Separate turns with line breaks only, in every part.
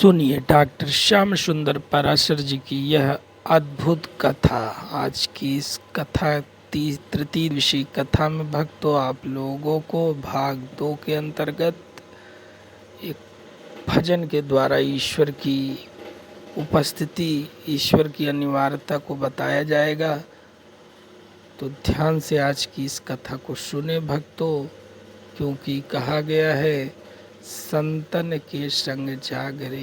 सुनिए डॉक्टर श्याम सुंदर पराशर जी की यह अद्भुत कथा। आज की इस कथा तृतीय ऋषि कथा में भक्तों आप लोगों को भाग 2 के अंतर्गत एक भजन के द्वारा ईश्वर की उपस्थिति, ईश्वर की अनिवार्यता को बताया जाएगा। तो ध्यान से आज की इस कथा को सुने भक्तों, क्योंकि कहा गया है संतन के संग जागरे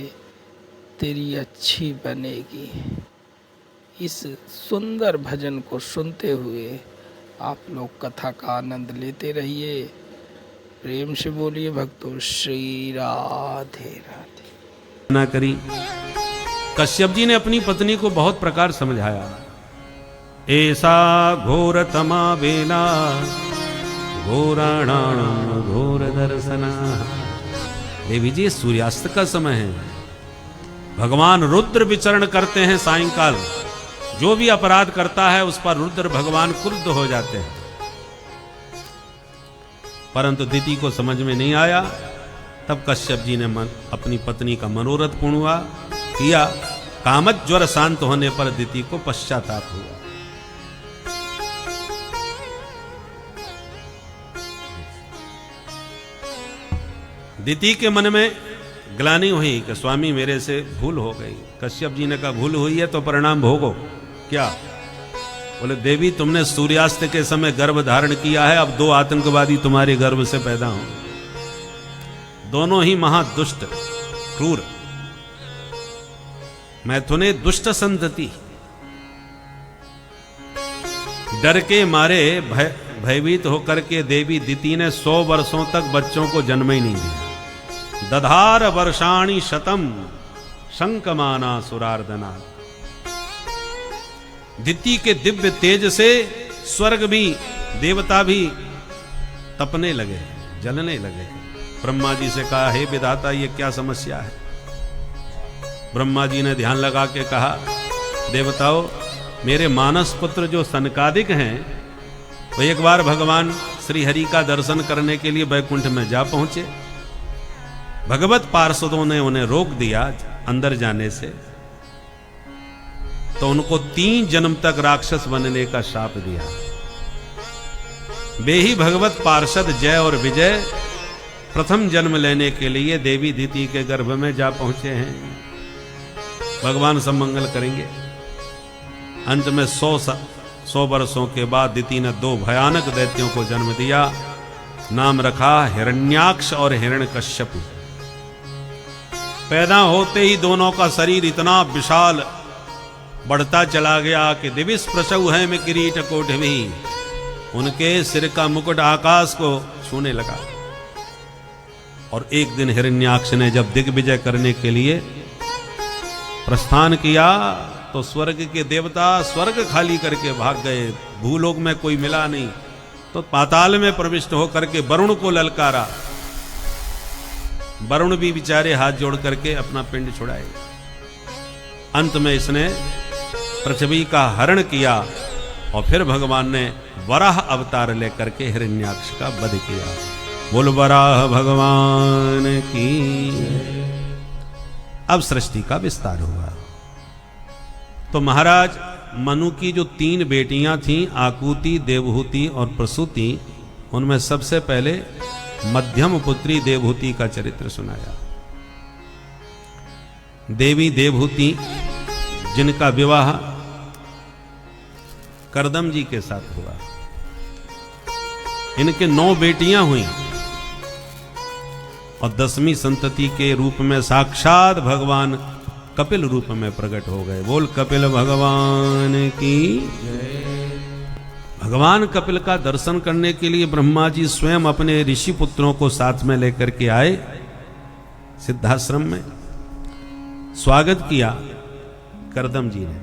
तेरी अच्छी बनेगी। इस सुंदर भजन को सुनते हुए आप लोग कथा का आनंद लेते रहिए। प्रेम से बोलिए भक्तों, श्री राधे राधे।
ना करी। कश्यप जी ने अपनी पत्नी को बहुत प्रकार समझाया। ऐसा घोर तमा बेला घोराणाम घोर दर्शना। देवी जी सूर्यास्त का समय है, भगवान रुद्र विचरण करते हैं सायंकाल। जो भी अपराध करता है उस पर रुद्र भगवान क्रुद्ध हो जाते हैं। परंतु दिति को समझ में नहीं आया। तब कश्यप जी ने अपनी पत्नी का मनोरथ पूर्ण किया। कामत ज्वर शांत होने पर दिति को पश्चाताप हुआ। दिति के मन में ग्लानि हुई कि स्वामी मेरे से भूल हो गई। कश्यप जी ने कहा भूल हुई है तो परिणाम भोगो। क्या? बोले देवी तुमने सूर्यास्त के समय गर्भ धारण किया है, अब 2 आतंकवादी तुम्हारे गर्भ से पैदा हों। दोनों ही महादुष्ट क्रूर मैथुने दुष्ट संतति। डर के मारे भयभीत होकर के देवी दिति ने 100 वर्षों तक बच्चों को जन्म ही नहीं दिया। दधार वर्षाणि शतम शंकमाना सुरार्दना। दिति के दिव्य तेज से स्वर्ग भी, देवता भी तपने लगे, जलने लगे। ब्रह्मा जी से कहा हे विधाता ये क्या समस्या है? ब्रह्मा जी ने ध्यान लगा के कहा देवताओं मेरे मानस पुत्र जो सनकादिक हैं वो एक बार भगवान श्री हरि का दर्शन करने के लिए वैकुंठ में जा पहुंचे। भगवत पार्षदों ने उन्हें रोक दिया अंदर जाने से, तो उनको 3 जन्म तक राक्षस बनने का शाप दिया। वे ही भगवत पार्षद जय और विजय प्रथम जन्म लेने के लिए देवी दिति के गर्भ में जा पहुंचे हैं। भगवान सब मंगल करेंगे। अंत में 100 वर्षों के बाद दिति ने 2 भयानक दैत्यों को जन्म दिया। नाम रखा हिरण्याक्ष और हिरण्यकश्यप। पैदा होते ही दोनों का शरीर इतना विशाल बढ़ता चला गया कि दिविस प्रसव है में किरीट कोटभी। उनके सिर का मुकुट आकाश को छूने लगा। और एक दिन हिरण्याक्ष ने जब दिग्विजय करने के लिए प्रस्थान किया तो स्वर्ग के देवता स्वर्ग खाली करके भाग गए। भूलोक में कोई मिला नहीं, तो पाताल में प्रविष्ट होकर के वरुण को ललकारा। वरुण भी बेचारे हाथ जोड़ करके अपना पिंड छुड़ाए। अंत में इसने पृथ्वी का हरण किया और फिर भगवान ने वराह अवतार लेकर के हिरण्याक्ष का वध किया। बोल वराह भगवान की। अब सृष्टि का विस्तार हुआ। तो महाराज मनु की जो 3 बेटियां थीं, आकुति, देवहूति और प्रसूति, उनमें सबसे पहले मध्यम पुत्री देवहूति का चरित्र सुनाया। देवी देवहूति जिनका विवाह करदम जी के साथ हुआ। इनके 9 बेटियां हुई और 10वीं संतति के रूप में साक्षात भगवान कपिल रूप में प्रकट हो गए। बोल कपिल भगवान की जय। भगवान कपिल का दर्शन करने के लिए ब्रह्मा जी स्वयं अपने ऋषि पुत्रों को साथ में लेकर के आए। सिद्धाश्रम में स्वागत किया करदम जी ने।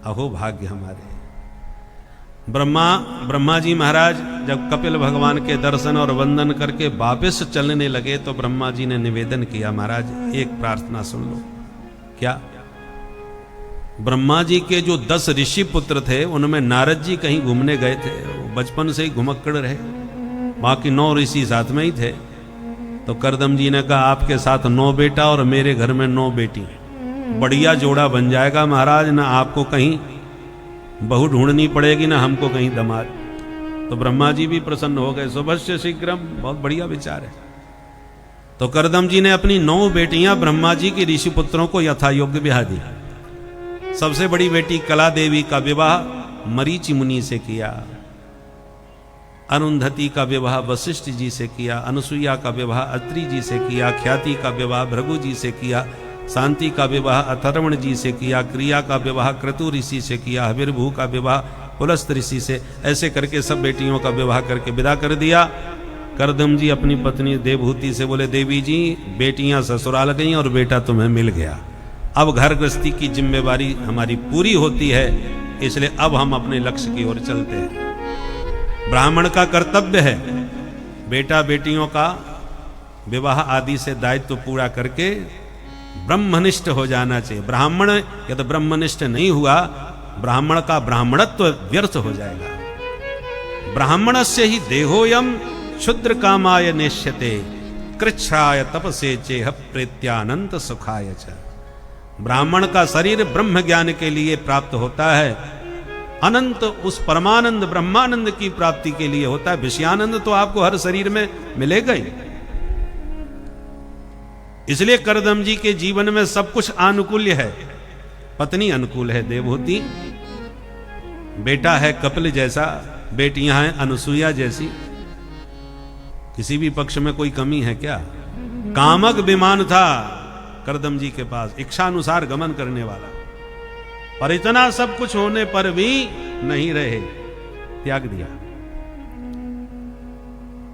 अहो भाग्य हमारे। ब्रह्मा जी महाराज जब कपिल भगवान के दर्शन और वंदन करके वापस चलने लगे तो ब्रह्मा जी ने निवेदन किया महाराज एक प्रार्थना सुन लो। क्या? ब्रह्मा जी के जो 10 ऋषि पुत्र थे उनमें नारद जी कहीं घूमने गए थे। वो बचपन से ही घुमक्कड़ रहे। बाकी 9 ऋषि साथ में ही थे। तो करदम जी ने कहा आपके साथ 9 बेटा और मेरे घर में 9 बेटी, बढ़िया जोड़ा बन जाएगा महाराज, ना आपको कहीं बहू ढूंढनी पड़ेगी ना हमको कहीं दामाद। तो ब्रह्मा जी भी प्रसन्न हो गए। शुभस्य शीघ्रम, बहुत बढ़िया विचार है। तो करदम जी ने अपनी 9 बेटियां ब्रह्मा जी के ऋषि पुत्रों को यथा योग्य ब्याह दी। सबसे बड़ी बेटी कला देवी का विवाह मरीचि मुनि से किया, अरुंधति का विवाह वशिष्ठ जी से किया, अनुसुईया का विवाह अत्रि जी से किया, ख्याति का विवाह भृगु जी से किया, शांति का विवाह अथर्वण जी से किया, क्रिया का विवाह क्रतु ऋषि से किया, हविर्भू का विवाह पुलस्त ऋषि से। ऐसे करके सब बेटियों का विवाह करके विदा कर दिया। करदम जी अपनी पत्नी देवहूति से बोले, देवी जी बेटियां ससुराल गईं और बेटा तुम्हें मिल गया, अब घर गृहस्थी की जिम्मेवारी हमारी पूरी होती है, इसलिए अब हम अपने लक्ष्य की ओर चलते हैं। ब्राह्मण का कर्तव्य है बेटा बेटियों का विवाह आदि से दायित्व पूरा करके ब्रह्मनिष्ठ हो जाना चाहिए। ब्राह्मण यदि ब्रह्मनिष्ठ नहीं हुआ, ब्राह्मण का ब्राह्मणत्व व्यर्थ हो जाएगा। ब्राह्मणस्य ही देहोयम क्षुद्र कामाय नेष्यते, कृच्छ्राय तपसे चेह प्रेत्यानंत सुखाय च। ब्राह्मण का शरीर ब्रह्म ज्ञान के लिए प्राप्त होता है, अनंत उस परमानंद ब्रह्मानंद की प्राप्ति के लिए होता है। विषयानंद तो आपको हर शरीर में मिलेगा ही। इसलिए करदम जी के जीवन में सब कुछ अनुकूल्य है। पत्नी अनुकूल है देवहूति, बेटा है कपिल जैसा, बेटियां हैं अनुसुईया जैसी। किसी भी पक्ष में कोई कमी है क्या? कामक विमान था करदम जी के पास, इच्छानुसार गमन करने वाला, पर इतना सब कुछ होने पर भी नहीं रहे, त्याग दिया,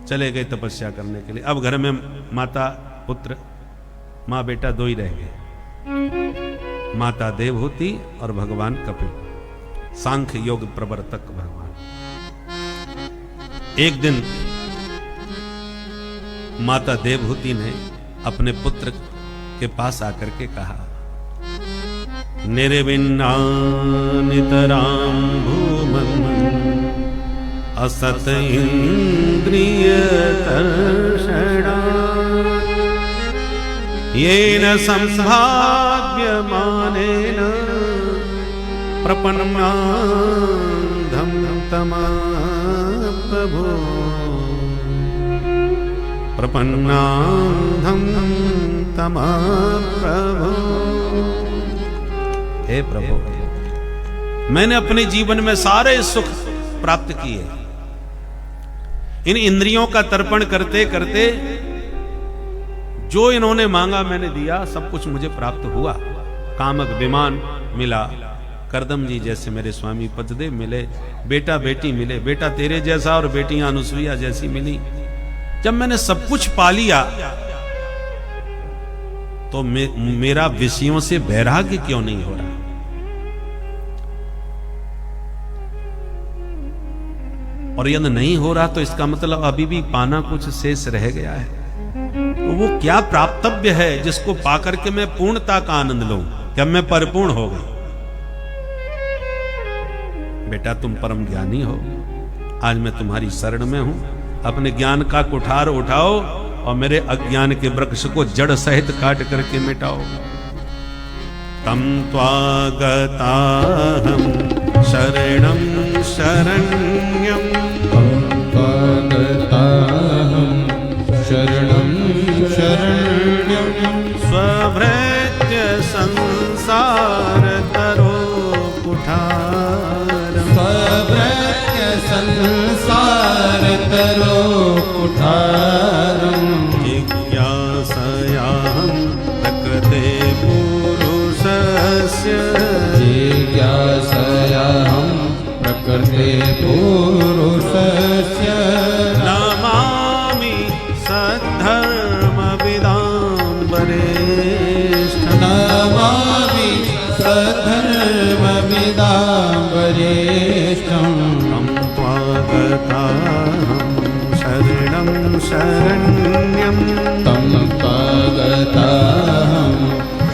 चले गए तपस्या करने के लिए। अब घर में माता पुत्र, मां बेटा 2 ही रह गए, माता देवहूति और भगवान कपिल, सांख्य योग प्रवर्तक भगवान। एक दिन माता देवहूति ने अपने पुत्र के पास आकर के कहा, निर्विन्ना नितरां भूमन् असत इंद्रिय तर्षणा, येन संभाव्यमानेन प्रपन्नान्धं तमाप्रभो, प्रपन्नान्धं तमाप्रभो। हे प्रभु, मैंने अपने जीवन में सारे सुख प्राप्त किए, इन इंद्रियों का तर्पण करते करते जो इन्होंने मांगा मैंने दिया, सब कुछ मुझे प्राप्त हुआ। कामक विमान मिला, करदम जी जैसे मेरे स्वामी पतिदेव मिले, बेटा बेटी मिले, बेटा तेरे जैसा और बेटियां अनुसुईया जैसी मिली। जब मैंने सब कुछ पा लिया तो मेरा विषयों से वैराग्य क्यों नहीं हो रहा? और यदि नहीं हो रहा तो इसका मतलब अभी भी पाना कुछ शेष रह गया है। तो वो क्या प्राप्तव्य है जिसको पाकर के मैं पूर्णता का आनंद लूं? क्या मैं परिपूर्ण हो गई? बेटा तुम परम ज्ञानी हो, आज मैं तुम्हारी शरण में हूं, अपने ज्ञान का कुठार उठाओ और मेरे अज्ञान के वृक्ष को जड़ सहित काट करके मिटाओ। तम त्वागताहं शरणं शरण्यं,
तम त्वागताहं शरणं शरण्यं,
स्वभृत्य संसार तरो कुठारं,
स्वभृत्य संसार तरो कुठारं,
जिज्ञासयां प्रकृते पुरुषस्य,
जिज्ञासयां प्रकृते पुरुषस्य,
नमामि सद्धर्मविदां वरिष्ठं,
नमामि सद्धर्मविदां वरिष्ठं,
तं त्वागताहं शरणं शरण्यं,
तं त्वागताहं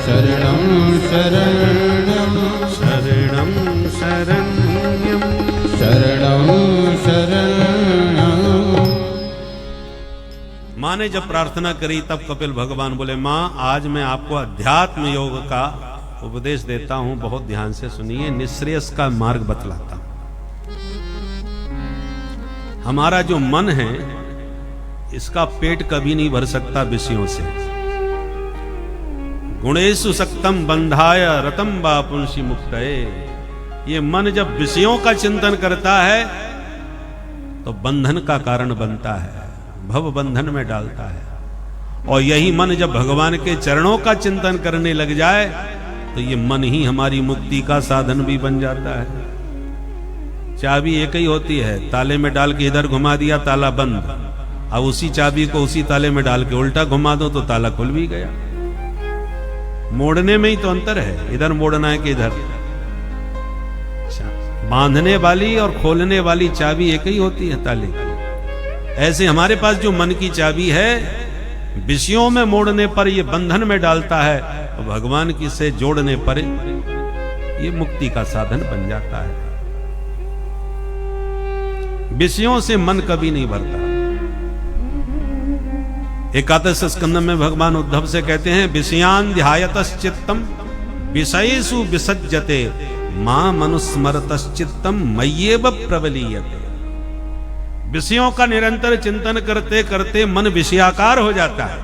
शरणं शरण्यं,
शरणं शरण्यं,
शरणं शरण्यं।
माँ ने जब प्रार्थना करी तब कपिल भगवान बोले, माँ आज मैं आपको अध्यात्म योग का उपदेश देता हूं, बहुत ध्यान से सुनिए, निःश्रेयस का मार्ग बतलाता हूं। हमारा जो मन है इसका पेट कभी नहीं भर सकता विषयों से। गुणेषु सक्तम बंधाय रतम वा पुंसी मुक्तये। ये मन जब विषयों का चिंतन करता है तो बंधन का कारण बनता है, भव बंधन में डालता है। और यही मन जब भगवान के चरणों का चिंतन करने लग जाए तो ये मन ही हमारी मुक्ति का साधन भी बन जाता है। चाबी एक ही होती है, ताले में डाल के इधर घुमा दिया ताला बंद, अब उसी चाबी को उसी ताले में डाल के उल्टा घुमा दो तो ताला खुल भी गया। मोड़ने में ही तो अंतर है, इधर मोड़ना है कि इधर। बांधने वाली और खोलने वाली चाबी एक ही होती है ताले की। ऐसे हमारे पास जो मन की चाबी है विषयों में मोड़ने पर ये बंधन में डालता है, और भगवान की से जोड़ने पर ये मुक्ति का साधन बन जाता है। विषयों से मन कभी नहीं भरता। एकादश स्कंद में भगवान उद्धव से कहते हैं, विषयान ध्यायतश्चित्तम विषयेषु विसज्जते मां मनुस्मरतश्चित्तम मय्येव प्रबलीयते। विषयों का निरंतर चिंतन करते करते मन विषयाकार हो जाता है,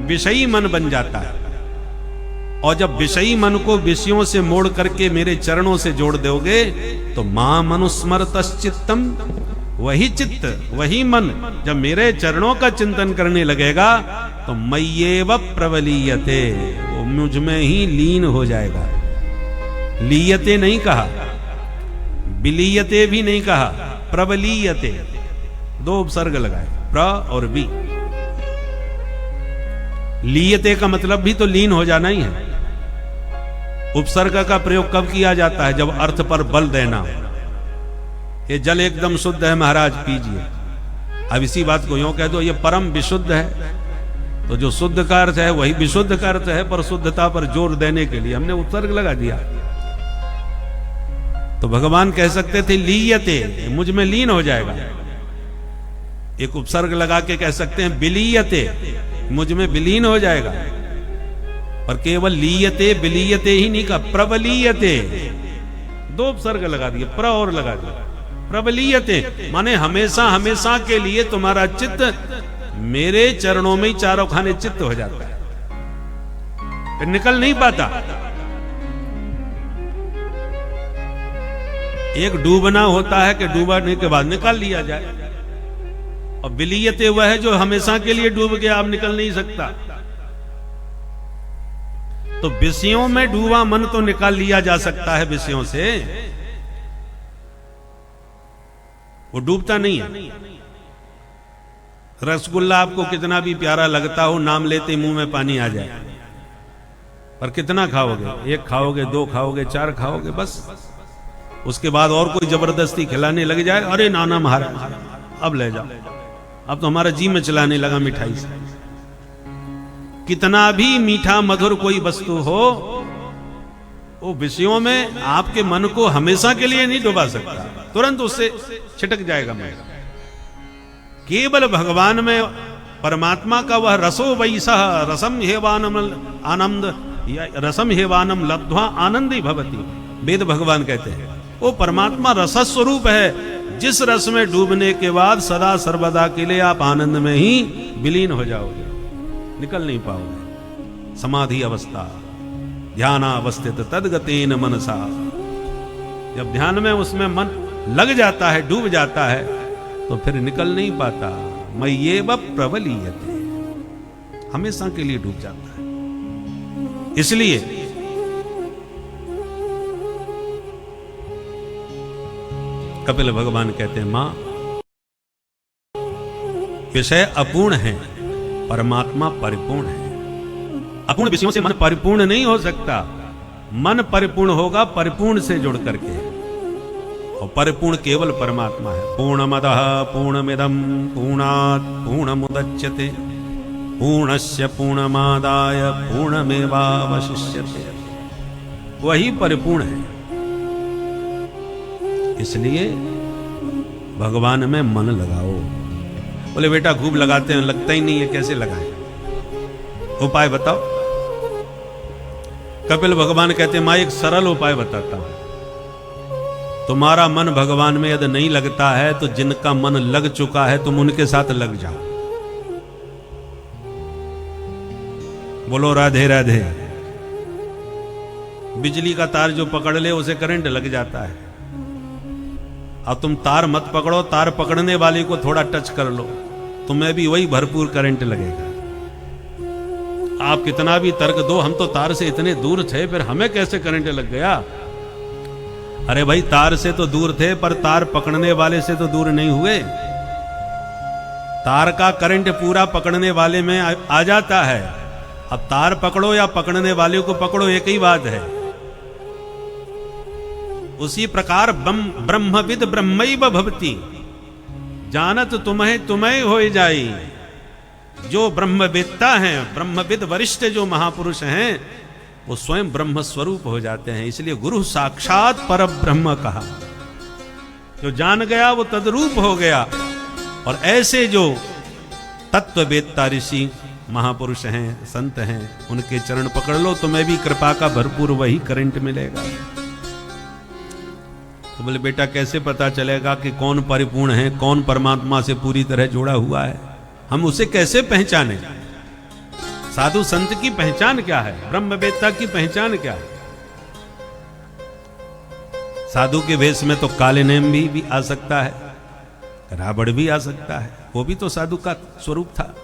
विषयी मन बन जाता है। और जब विषयी मन को विषयों से मोड़ करके मेरे चरणों से जोड़ दोगे तो मां मनुस्मरतश्चित्तम, वही चित्त वही मन जब मेरे चरणों का चिंतन करने लगेगा तो मय्येव प्रबलीयते, वो मुझ में ही लीन हो जाएगा। लीयते नहीं कहा, विलीयते भी नहीं कहा, प्रबलीयते, दो उपसर्ग लगाए, प्र और बी। लीयते का मतलब भी तो लीन हो जाना ही है। उपसर्ग का प्रयोग कब किया जाता है? जब अर्थ पर बल देना। ये जल एकदम शुद्ध है महाराज, पीजिए। अब इसी बात को यूं कह दो, ये परम विशुद्ध है, तो जो शुद्ध का अर्थ है वही विशुद्ध का अर्थ है, पर शुद्धता पर जोर देने के लिए हमने उपसर्ग लगा दिया। तो भगवान कह सकते थे लीयते, मुझ में लीन हो जाएगा। एक उपसर्ग लगा के कह सकते हैं विलीयते, मुझ में विलीन हो जाएगा। पर केवल लीयते विलीयते ही नहीं कहा, प्रबलीयते, दो उपसर्ग लगा दिए, प्र और लगा दिया, प्रबलीयते माने हमेशा हमेशा के लिए तुम्हारा चित्त मेरे चरणों में ही चारों खाने चित्त हो जाता है, फिर निकल नहीं पाता। एक डूबना होता है कि डूबने के बाद निकाल लिया जाए, और विलीयते वह है जो हमेशा के लिए डूब गया, अब निकल नहीं सकता। तो विषयों में डूबा मन तो निकाल लिया जा सकता है विषयों से, वो डूबता नहीं है। रसगुल्ला आपको कितना भी प्यारा लगता हो, नाम लेते मुंह में पानी आ जाए, पर कितना खाओगे? एक खाओगे, दो खाओगे, चार खाओगे, बस। उसके बाद और कोई जबरदस्ती खिलाने लग जाए, अरे नाना महाराज अब ले जाओ, अब तो हमारा जी में चलाने लगा मिठाई से। कितना भी मीठा मधुर कोई वस्तु हो, वो विषयों में आपके मन को हमेशा के लिए नहीं डुबा सकता, तुरंत उससे छिटक जाएगा मन। केवल भगवान में परमात्मा का वह रसो वैसह रसम हेवानम आनंद, रसम हेवानम लब्ध्वा आनंदी भवति, वेद भगवान कहते हैं। वो परमात्मा रस स्वरूप है, जिस रस में डूबने के बाद सदा सर्वदा के लिए आप आनंद में ही विलीन हो जाओगे, निकल नहीं पाओगे। समाधि अवस्था, ध्यानावस्थित तद्गतेन मनसा, जब ध्यान में उसमें मन लग जाता है, डूब जाता है, तो फिर निकल नहीं पाता। मय्येव प्रबलीयते, हमेशा के लिए डूब जाता है। इसलिए कपिल भगवान कहते हैं, मां विषय अपूर्ण है, परमात्मा परिपूर्ण है। अपूर्ण विषयों से मन परिपूर्ण नहीं हो सकता, मन परिपूर्ण होगा परिपूर्ण से जुड़ करके, और परिपूर्ण केवल परमात्मा है। पूर्णमदः पूर्णमिदं पूर्णात् पूर्णमुदच्यते पूर्णस्य पूर्णमादाय पूर्णमेवावशिष्यते, वही परिपूर्ण है। इसलिए भगवान में मन लगाओ। बोले बेटा खूब लगाते हैं, लगता ही नहीं है, कैसे लगाएं? उपाय बताओ। कपिल भगवान कहते हैं मां एक सरल उपाय बताता हूं। तुम्हारा मन भगवान में यदि नहीं लगता है तो जिनका मन लग चुका है तुम उनके साथ लग जाओ। बोलो राधे राधे। बिजली का तार जो पकड़ ले उसे करंट लग जाता है। अब तुम तार मत पकड़ो, तार पकड़ने वाले को थोड़ा टच कर लो, तुम्हें भी वही भरपूर करंट लगेगा। आप कितना भी तर्क दो, हम तो तार से इतने दूर थे, फिर हमें कैसे करंट लग गया? अरे भाई तार से तो दूर थे, पर तार पकड़ने वाले से तो दूर नहीं हुए। तार का करंट पूरा पकड़ने वाले में आ जाता है। अब तार पकड़ो या पकड़ने वाले को पकड़ो, एक ही बात है। उसी प्रकार ब्रह्मविद ब्रह्मैव भवति, जानत तुम्हें तुम्हें हो जाई। जो ब्रह्मवेत्ता हैं, ब्रह्मविद वरिष्ठ जो महापुरुष हैं, वो स्वयं ब्रह्म स्वरूप हो जाते हैं। इसलिए गुरु साक्षात पर ब्रह्म कहा। जो जान गया वो तद्रूप हो गया। और ऐसे जो तत्ववेत्ता ऋषि महापुरुष हैं, संत हैं, उनके चरण पकड़ लो, तुम्हें भी कृपा का भरपूर वही करंट मिलेगा। तो बोले बेटा कैसे पता चलेगा कि कौन परिपूर्ण है, कौन परमात्मा से पूरी तरह जुड़ा हुआ है? हम उसे कैसे पहचाने? साधु संत की पहचान क्या है? ब्रह्मवेत्ता की पहचान क्या है? साधु के वेश में तो काले नेम भी आ सकता है, रावण भी आ सकता है, वो भी तो साधु का स्वरूप था।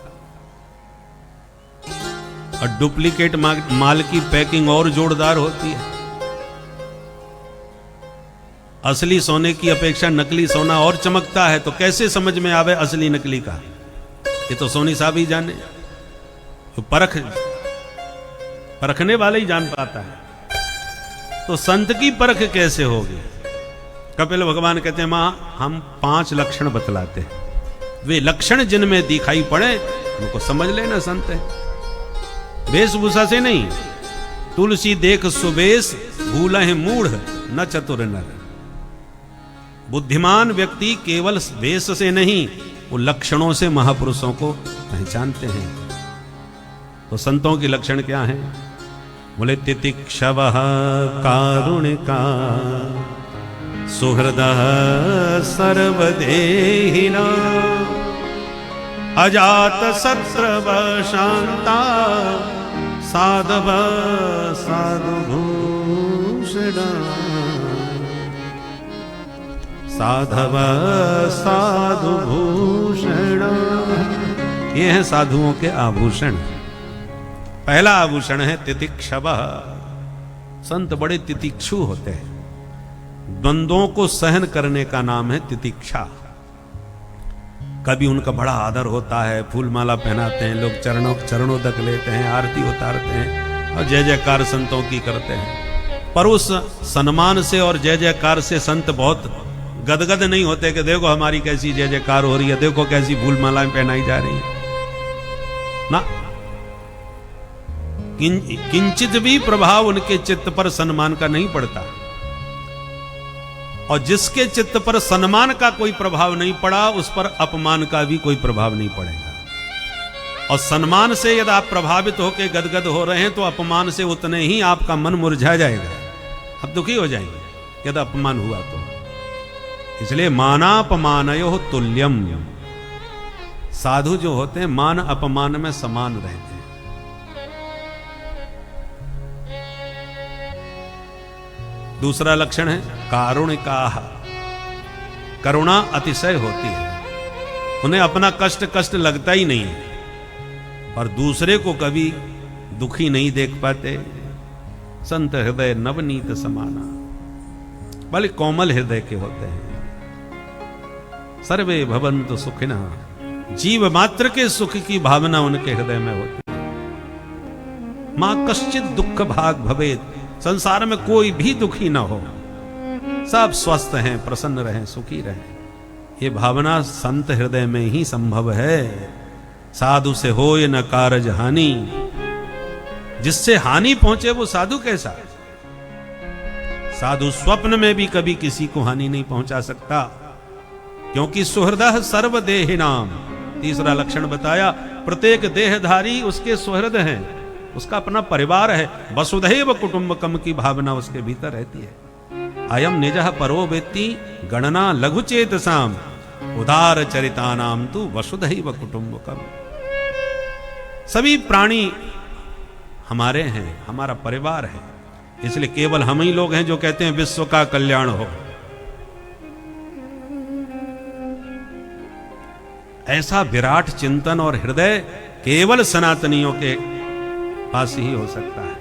और डुप्लीकेट माल की पैकिंग और जोरदार होती है। असली सोने की अपेक्षा नकली सोना और चमकता है, तो कैसे समझ में आवे असली नकली का? ये तो सोनी साहब ही जाने, तो परखने वाले ही जान पाता है। तो संत की परख कैसे होगी? कपिल भगवान कहते हैं मां हम 5 लक्षण बतलाते हैं, वे लक्षण जिनमें दिखाई पड़े उनको समझ लेना संत है। वेशभूषा से नहीं। तुलसी देख सुबेश भूलहि मूढ़ न चतुर नर। बुद्धिमान व्यक्ति केवल वेश से नहीं, वो लक्षणों से महापुरुषों को पहचानते हैं। तो संतों के लक्षण क्या हैं? बोले तितिक्षवः कारुणिका सुहृदः सर्वदेहिना अजात शत्रव शांता साधव साधुभूषणा साधव साधुभूषण। ये है साधुओं के आभूषण। पहला आभूषण है तितिक्षवः। संत बड़े तितिक्षु होते हैं। द्वंद्वों को सहन करने का नाम है तितिक्षा। कभी उनका बड़ा आदर होता है, फूल माला पहनाते हैं, लोग चरणों तक लेते हैं, आरती उतारते हैं और जय जयकार संतों की करते हैं। पर उस सम्मान से और जय जयकार से संत बहुत गदगद नहीं होते कि देखो हमारी कैसी जय जयकार हो रही है, देखो कैसी फूल मालाएं पहनाई जा रही है ना। किंचित भी प्रभाव उनके चित्त पर सम्मान का नहीं पड़ता। और जिसके चित्त पर सम्मान का कोई प्रभाव नहीं पड़ा, उस पर अपमान का भी कोई प्रभाव नहीं पड़ेगा। और सम्मान से यदि आप प्रभावित होकर गदगद हो रहे हैं तो अपमान से उतने ही आपका मन मुरझा जाएगा, आप दुखी हो जाएंगे यदि अपमान हुआ तो। इसलिए मानापमानयो तुल्यम। साधु जो होते हैं मान अपमान में समान रहते हैं। दूसरा लक्षण है कारुणिकाः। करुणा अतिशय होती है, उन्हें अपना कष्ट लगता ही नहीं है और दूसरे को कभी दुखी नहीं देख पाते। संत हृदय नवनीत समाना, बड़े कोमल हृदय के होते हैं। सर्वे भवन्तु सुखिनः। जीव मात्र के सुख की भावना उनके हृदय में होती है। मां कश्चित दुख भाग भवेत्। संसार में कोई भी दुखी ना हो, सब स्वस्थ हैं, प्रसन्न रहें, सुखी रहें। ये भावना संत हृदय में ही संभव है। साधु से होय न कारज हानि। जिससे हानि पहुंचे वो साधु कैसा? साधु स्वप्न में भी कभी किसी को हानि नहीं पहुंचा सकता, क्योंकि सुहृदः सर्वदेहिनाम। तीसरा लक्षण बताया, प्रत्येक देहधारी उसके सुहृद हैं, उसका अपना परिवार है। वसुधैव कुटुंबकम की भावना उसके भीतर रहती है। अयम निजः परो वेत्ति गणना लघु चेतसाम उदार चरितानाम तु वसुधैव कुटुंबकम। सभी प्राणी हमारे हैं, हमारा परिवार है, इसलिए केवल हम ही लोग हैं जो कहते हैं विश्व का कल्याण हो। ऐसा विराट चिंतन और हृदय केवल सनातनियों के पास ही हो सकता है।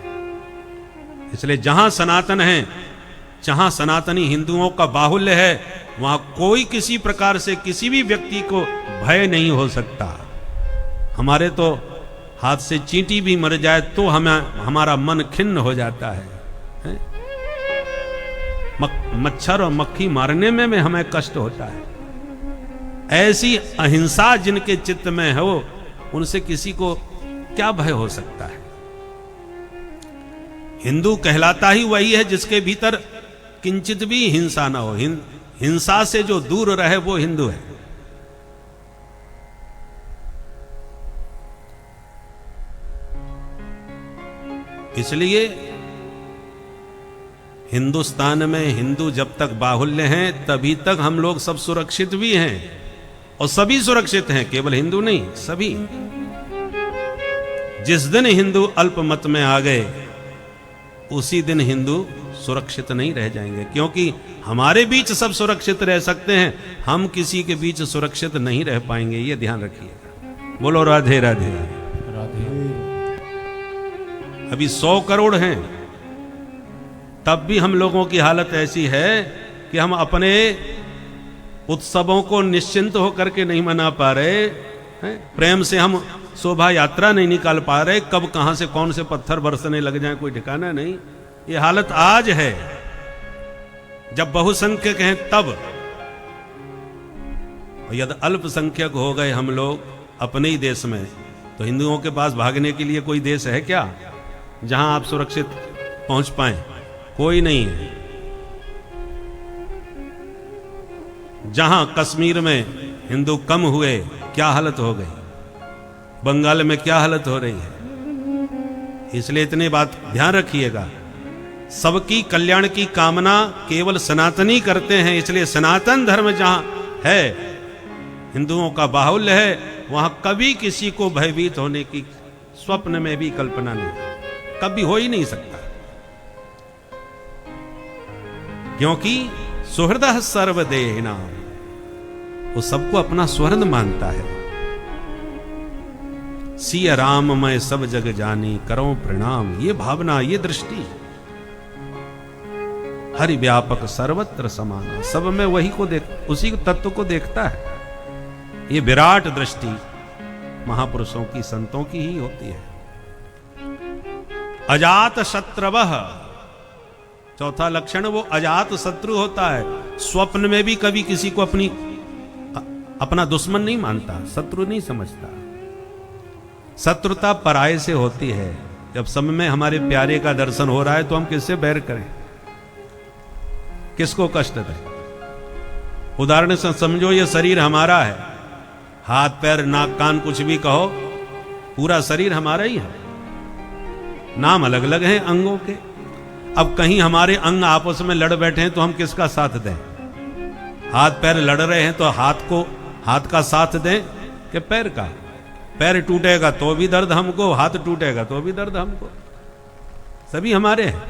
इसलिए जहां सनातन है, जहां सनातनी हिंदुओं का बाहुल्य है, वहां कोई किसी प्रकार से किसी भी व्यक्ति को भय नहीं हो सकता। हमारे तो हाथ से चींटी भी मर जाए तो हमारा मन खिन्न हो जाता है। मच्छर और मक्खी मारने में हमें कष्ट होता है। ऐसी अहिंसा जिनके चित्त में हो, उनसे किसी को क्या भय हो सकता है। हिंदू कहलाता ही वही है जिसके भीतर किंचित भी हिंसा ना हो। हिंसा से जो दूर रहे वो हिंदू है। इसलिए हिंदुस्तान में हिंदू जब तक बाहुल्य हैं तभी तक हम लोग सब सुरक्षित भी हैं, और सभी सुरक्षित हैं, केवल हिंदू नहीं, सभी। जिस दिन हिंदू अल्पमत में आ गए उसी दिन हिंदू सुरक्षित नहीं रह जाएंगे, क्योंकि हमारे बीच सब सुरक्षित रह सकते हैं, हम किसी के बीच सुरक्षित नहीं रह पाएंगे, ये ध्यान रखिएगा। बोलो राधे राधे
राधे।
अभी 100 करोड़ हैं, तब भी हम लोगों की हालत ऐसी है कि हम अपने उत्सवों को निश्चिंत होकर के नहीं मना पा रहे हैं। प्रेम से हम शोभा यात्रा नहीं निकाल पा रहे। कब कहां से कौन से पत्थर बरसने लग जाए कोई ठिकाना नहीं। ये हालत आज है। जब बहुसंख्यक हैं तब, और यदि अल्पसंख्यक हो गए हम लोग अपने ही देश में, तो हिंदुओं के पास भागने के लिए कोई देश है क्या जहां आप सुरक्षित पहुंच पाए? कोई नहीं है। जहां कश्मीर में हिंदू कम हुए क्या हालत हो गई, बंगाल में क्या हालत हो रही है। इसलिए इतनी बात ध्यान रखिएगा, सबकी कल्याण की कामना केवल सनातनी करते हैं। इसलिए सनातन धर्म जहां है, हिंदुओं का बाहुल्य है, वहां कभी किसी को भयभीत होने की स्वप्न में भी कल्पना नहीं, कभी हो ही नहीं सकता। क्योंकि सुहृदः सर्वदेहिनां, वो सबको अपना सुहृद मानता है। सिय राम मैं सब जग जानी करो प्रणाम, ये भावना, ये दृष्टि। हरि व्यापक सर्वत्र समाना, सब में वही को देख, उसी तत्व को देखता है। ये विराट दृष्टि महापुरुषों की, संतों की ही होती है। अजात शत्रवः, चौथा लक्षण वो अजात शत्रु होता है। स्वप्न में भी कभी किसी को अपना दुश्मन नहीं मानता, शत्रु नहीं समझता। शत्रुता पराये से होती है। जब सब में हमारे प्यारे का दर्शन हो रहा है तो हम किससे बैर करें, किसको कष्ट दें? उदाहरण से समझो ये शरीर हमारा है, हाथ पैर नाक कान कुछ भी कहो, पूरा शरीर हमारा ही है। नाम अलग अलग हैं अंगों के। अब कहीं हमारे अंग आपस में लड़ बैठे हैं तो हम किसका साथ दें? हाथ पैर लड़ रहे हैं तो हाथ का साथ दें कि पैर का? पैर टूटेगा तो भी दर्द हमको, हाथ टूटेगा तो भी दर्द हमको। सभी हमारे हैं।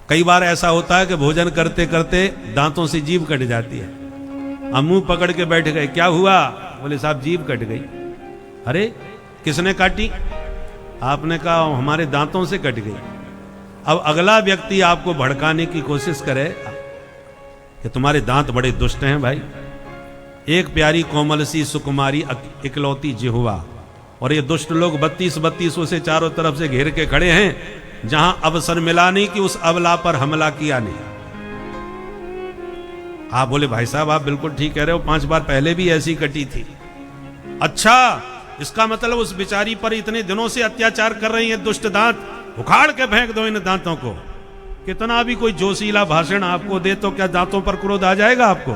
कई बार ऐसा होता है कि भोजन करते करते दांतों से जीभ कट जाती है, हम मुंह पकड़ के बैठ गए, क्या हुआ? बोले साहब जीभ कट गई। अरे किसने काटी? आपने कहा हमारे दांतों से कट गई। अब अगला व्यक्ति आपको भड़काने की कोशिश करे कि तुम्हारे दांत बड़े दुष्ट हैं भाई। एक प्यारी कोमल सी सुकुमारी इकलौती जिह्वा, और ये दुष्ट लोग 32 उसे चारों तरफ से घेर के खड़े हैं, जहां अवसर मिला नहीं कि उस अबला पर हमला किया नहीं। आप बोले भाई साहब आप बिल्कुल ठीक कह रहे हो, 5 बार पहले भी ऐसी कटी थी। अच्छा, इसका मतलब उस बेचारी पर इतने दिनों से अत्याचार कर रही है दुष्ट दांत, उखाड़ के फेंक दो इन दांतों को। कितना भी कोई जोशीला भाषण आपको दे तो क्या दांतों पर क्रोध आ जाएगा आपको?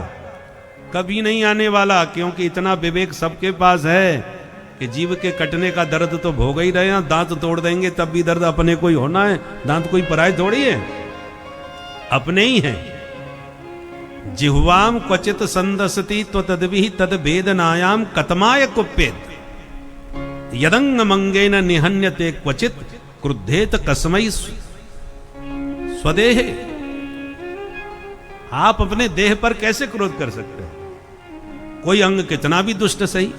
कभी नहीं आने वाला, क्योंकि इतना विवेक सबके पास है कि जीव के कटने का दर्द तो भोग ही रहे हैं। दांत तोड़ देंगे तब भी दर्द अपने को ही होना है। दांत कोई पराये थोड़ी है, अपने ही हैं। जिह्वाम क्वचित संदसति तो तद्भिः तद वेदनायाम कतमाय कुप्येत यदंग मंगेन निहन्यते क्वचित क्रुद्धेत कस्मै स्वदेहे। आप अपने देह पर कैसे क्रोध कर सकते हैं? कोई अंग कितना भी दुष्ट सही।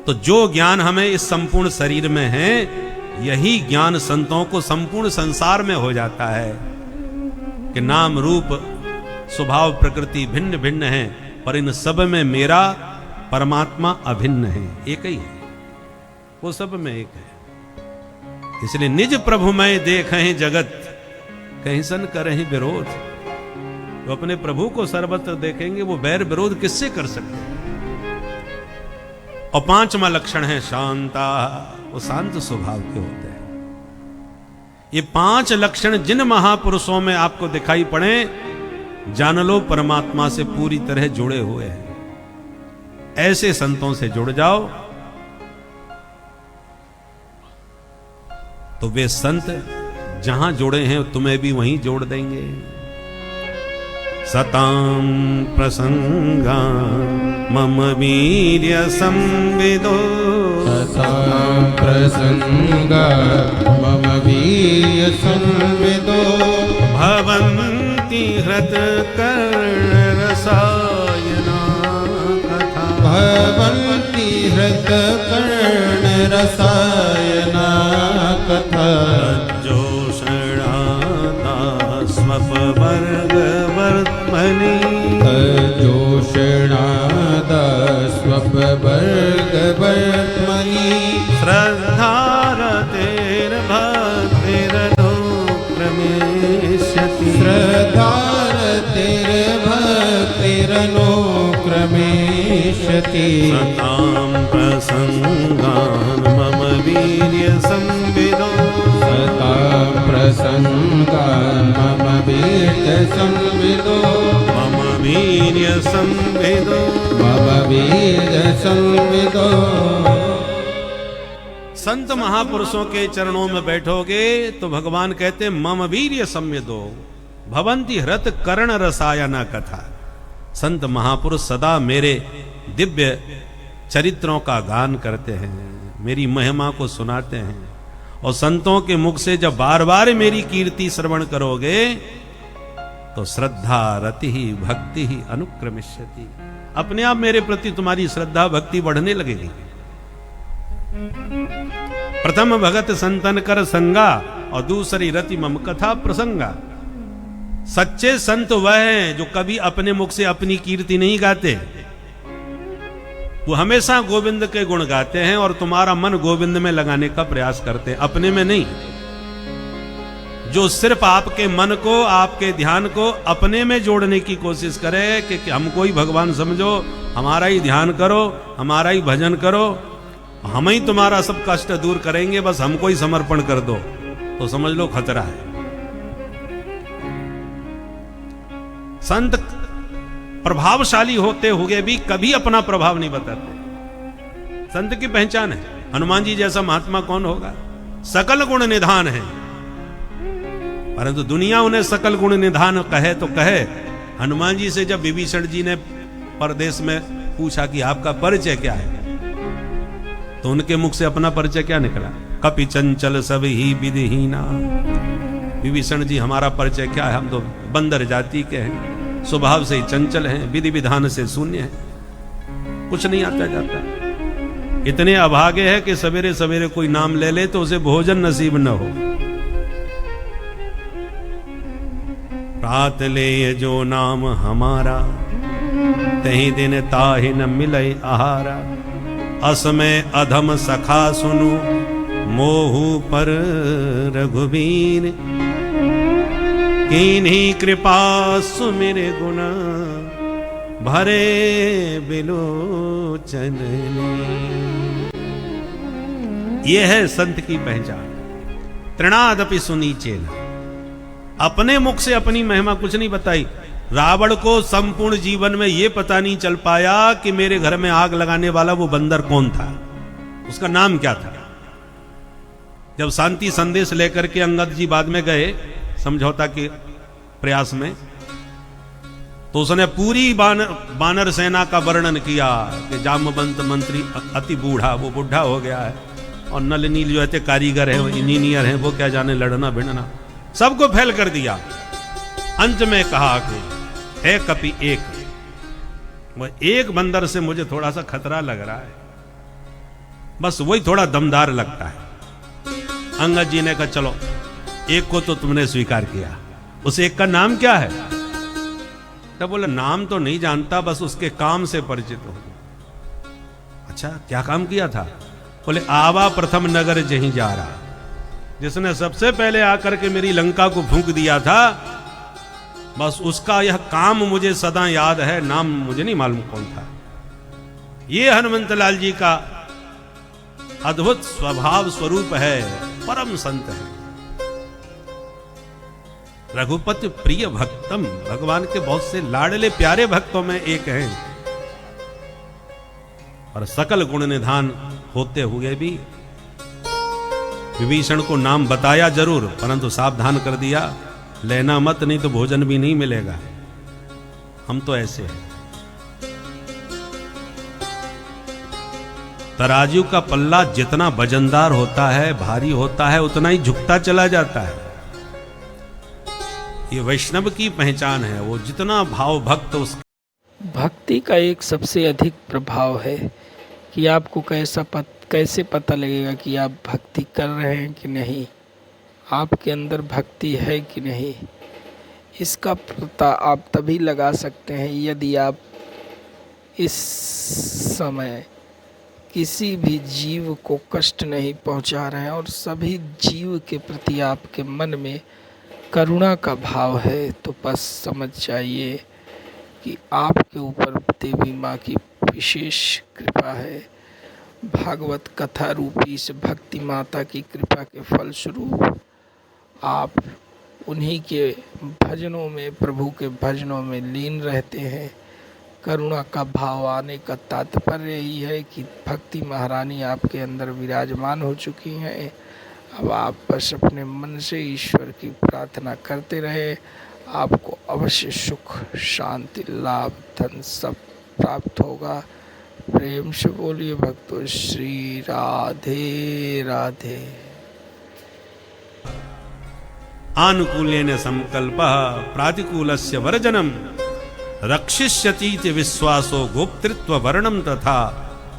तो जो ज्ञान हमें इस संपूर्ण शरीर में है, यही ज्ञान संतों को संपूर्ण संसार में हो जाता है कि नाम रूप स्वभाव प्रकृति भिन्न भिन्न है, पर इन सब में मेरा परमात्मा अभिन्न है, एक ही है, वो सब में एक है। इसलिए निज प्रभु में देखें जगत, कहीं सन करें विरोध। तो अपने प्रभु को सर्वत्र देखेंगे, वो बैर विरोध किससे कर सकते हैं? और पांचवा लक्षण है शांता, वो शांत स्वभाव के होते हैं। ये 5 लक्षण जिन महापुरुषों में आपको दिखाई पड़े, जान लो परमात्मा से पूरी तरह जुड़े हुए हैं। ऐसे संतों से जुड़ जाओ तो वे संत जहां जुड़े हैं तुम्हें भी वहीं जोड़ देंगे। सताम प्रसंगा मम वीर्य संविदो,
सतां प्रसंगा मम वीर्य संविदो,
भवन्ति हृत कर्ण रसायना कथा,
भवन्ति हृत कर्ण रसायना कथा,
जोषणाता स्वपवर्ग वर्त्मनि,
जोषणादा स्वपवर्ग वर्त्मनि,
श्रद्धारतेर्भक्तिरनुक्रमेष्यति,
श्रद्धारतेर्भक्तिरनुक्रमेष्यति,
सतां प्रसंगान् मम वीर्य संविदो,
सतां प्रसंगान् मम वीर्य संविदो,
मम वीर्य संविदो,
मम वीर्य संविदो।
संत महापुरुषों के चरणों में बैठोगे तो भगवान कहते मम वीर्य संविदो भवन्ति हृत कर्ण रसायना कथा। संत महापुरुष सदा मेरे दिव्य चरित्रों का गान करते हैं, मेरी महिमा को सुनाते हैं। और संतों के मुख से जब बार बार मेरी कीर्ति श्रवण करोगे तो श्रद्धा रति ही भक्ति ही अनुक्रमिष्यति, अपने आप मेरे प्रति तुम्हारी श्रद्धा भक्ति बढ़ने लगेगी। प्रथम भगत संतन कर संगा और दूसरी रति मम कथा प्रसंगा। सच्चे संत वह हैं जो कभी अपने मुख से अपनी कीर्ति नहीं गाते, वो हमेशा गोविंद के गुण गाते हैं और तुम्हारा मन गोविंद में लगाने का प्रयास करते हैं, अपने में नहीं। जो सिर्फ आपके मन को, आपके ध्यान को अपने में जोड़ने की कोशिश करे कि हमको ही भगवान समझो, हमारा ही ध्यान करो, हमारा ही भजन करो, हम ही तुम्हारा सब कष्ट दूर करेंगे, बस हमको ही समर्पण कर दो, तो समझ लो खतरा है। संत प्रभावशाली होते हुए भी कभी अपना प्रभाव नहीं बताते। संत की पहचान है, हनुमान जी जैसा महात्मा कौन होगा? सकल गुण निधान है, परंतु दुनिया उन्हें सकल गुण निधान कहे तो कहे। हनुमान जी से जब विभीषण जी ने परदेश में पूछा कि आपका परिचय क्या है, तो उनके मुख से अपना परिचय क्या निकला? कपि चंचल सब ही विधिहीना। विभीषण जी हमारा परिचय क्या है? हम तो बंदर जाति के हैं, स्वभाव से ही चंचल हैं, विधि विधान से शून्य है, कुछ नहीं आता जाता। इतने अभागे हैं कि सवेरे सवेरे कोई नाम ले ले तो उसे भोजन नसीब न हो। रात ले जो नाम हमारा, तही दिन ताहि न मिले आहारा। असमय अधम सखा सुनु, मोहु पर रघुबीर। कीन्ही कृपा सुमिर गुण, भरे बिलोचन। यह है संत की पहचान। तृणादपि सुनीचेन, अपने मुख से अपनी महिमा कुछ नहीं बताई, रावण को संपूर्ण जीवन में यह पता नहीं चल पाया कि मेरे घर में आग लगाने वाला वो बंदर कौन था, उसका नाम क्या था। जब शांति संदेश लेकर के अंगद जी बाद में गए समझौता के प्रयास में, तो उसने पूरी बानर सेना का वर्णन किया कि जामवंत मंत्री अति बूढ़ा, वो बुढ़ा हो गया है, और नल नील जो है कारीगर है, इंजीनियर है, वो क्या जाने लड़ना भिड़ना, सबको फैल कर दिया। अंत में कहा कि है कपि एक, वो एक बंदर से मुझे थोड़ा सा खतरा लग रहा है, बस वही थोड़ा दमदार लगता है। अंगद जी ने कहा चलो एक को तो तुमने स्वीकार किया, उस एक का नाम क्या है? तब बोले नाम तो नहीं जानता, बस उसके काम से परिचित हो। अच्छा क्या काम किया था? बोले आवा प्रथम नगर जहीं जा रहा, जिसने सबसे पहले आकर के मेरी लंका को फूंक दिया था, बस उसका यह काम मुझे सदा याद है, नाम मुझे नहीं मालूम कौन था। ये हनुमंत लाल जी का अद्भुत स्वभाव स्वरूप है, परम संत है, रघुपति प्रिय भक्तम, भगवान के बहुत से लाडले प्यारे भक्तों में एक हैं, और सकल गुण निधान होते हुए भी विभीषण को नाम बताया जरूर, परंतु सावधान कर दिया, लेना मत नहीं तो भोजन भी नहीं मिलेगा। हम तो ऐसे हैं। तराजू का पल्ला जितना वजनदार होता है, भारी होता है, उतना ही झुकता चला जाता है। ये वैष्णव की पहचान है, वो जितना भाव भक्त उस
भक्ति का एक सबसे अधिक प्रभाव है कि आपको कैसे पता लगेगा कि आप भक्ति कर रहे हैं कि नहीं, आपके अंदर भक्ति है कि नहीं। इसका पता आप तभी लगा सकते हैं यदि आप इस समय किसी भी जीव को कष्ट नहीं पहुंचा रहे हैं और सभी जीव के प्रति आपके मन में करुणा का भाव है, तो बस समझ जाइए कि आपके ऊपर देवी माँ की विशेष कृपा है। भागवत कथा रूपी इस भक्ति माता की कृपा के फलस्वरूप आप उन्हीं के भजनों में, प्रभु के भजनों में लीन रहते हैं। करुणा का भाव आने का तात्पर्य यही है कि भक्ति महारानी आपके अंदर विराजमान हो चुकी हैं। अब आप बस अपने मन से ईश्वर की प्रार्थना करते रहे, आपको अवश्य सुख, शांति, लाभ, धन सब प्राप्त होगा। प्रेम से बोलिए भक्तों श्री राधे राधे।
आनुकूल्येन संकल्पः प्रातिकूलस्य वर्जनम रक्षिष्यतीति विश्वासो गोप्तृत्व वर्णम तथा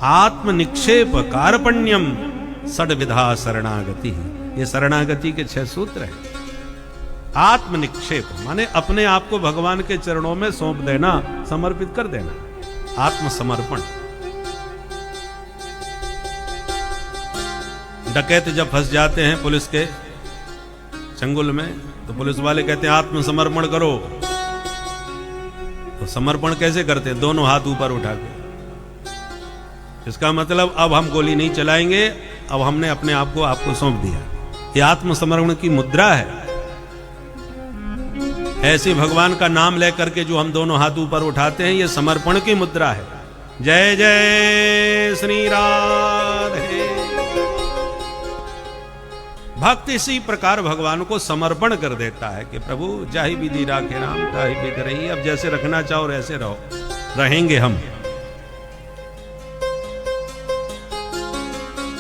आत्मनिक्षेप कार्पण्यम षड्विधा शरणागति। ये शरणागति के 6 सूत्र हैं। आत्मनिक्षेप माने अपने आप को भगवान के चरणों में सौंप देना, समर्पित कर देना, आत्मसमर्पण। डकैत जब फंस जाते हैं पुलिस के चंगुल में, तो पुलिस वाले कहते हैं आत्मसमर्पण करो। तो समर्पण कैसे करते हैं? दोनों हाथ ऊपर उठा के। इसका मतलब अब हम गोली नहीं चलाएंगे, अब हमने अपने आप को आपको सौंप दिया। ये आत्मसमर्पण की मुद्रा है। ऐसे भगवान का नाम लेकर के जो हम दोनों हाथ ऊपर उठाते हैं, ये समर्पण की मुद्रा है। जय जय श्री राधे। भक्त इसी प्रकार भगवान को समर्पण कर देता है कि प्रभु जाहि विधि राखे राम, ताहि विधि रही। अब जैसे रखना चाहो ऐसे रहो, रहेंगे हम।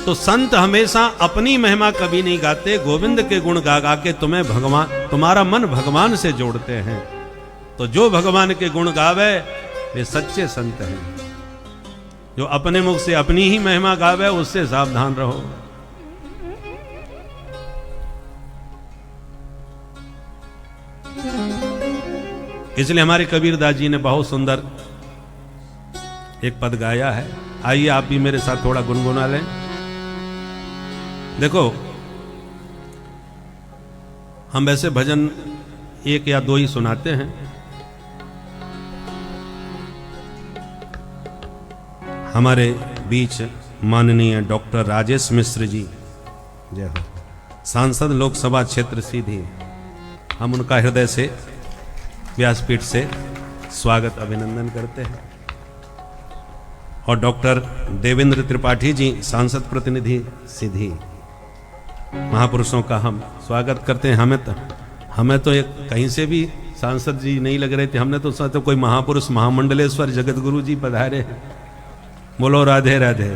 तो संत हमेशा अपनी महिमा कभी नहीं गाते, गोविंद के गुण गा गा के तुम्हें भगवान, तुम्हारा मन भगवान से जोड़ते हैं। तो जो भगवान के गुण गावे वे सच्चे संत हैं। जो अपने मुख से अपनी ही महिमा गावे उससे सावधान रहो। इसलिए हमारे कबीरदास जी ने बहुत सुंदर एक पद गाया है। आइए आप भी मेरे साथ थोड़ा गुनगुना लें। देखो, हम वैसे भजन 1 या 2 ही सुनाते हैं। हमारे बीच माननीय डॉक्टर राजेश मिश्र जी, जय हो, सांसद लोकसभा क्षेत्र सीधी, हम उनका हृदय से व्यासपीठ से स्वागत अभिनंदन करते हैं। और डॉक्टर देवेंद्र त्रिपाठी जी, सांसद प्रतिनिधि सीधी, महापुरुषों का हम स्वागत करते हैं। हमें तो एक कहीं से भी सांसद जी नहीं लग रहे थे, हमने तो सोचा कोई महापुरुष महामंडलेश्वर जगत गुरु जी पधारे हैं। बोलो राधे राधे।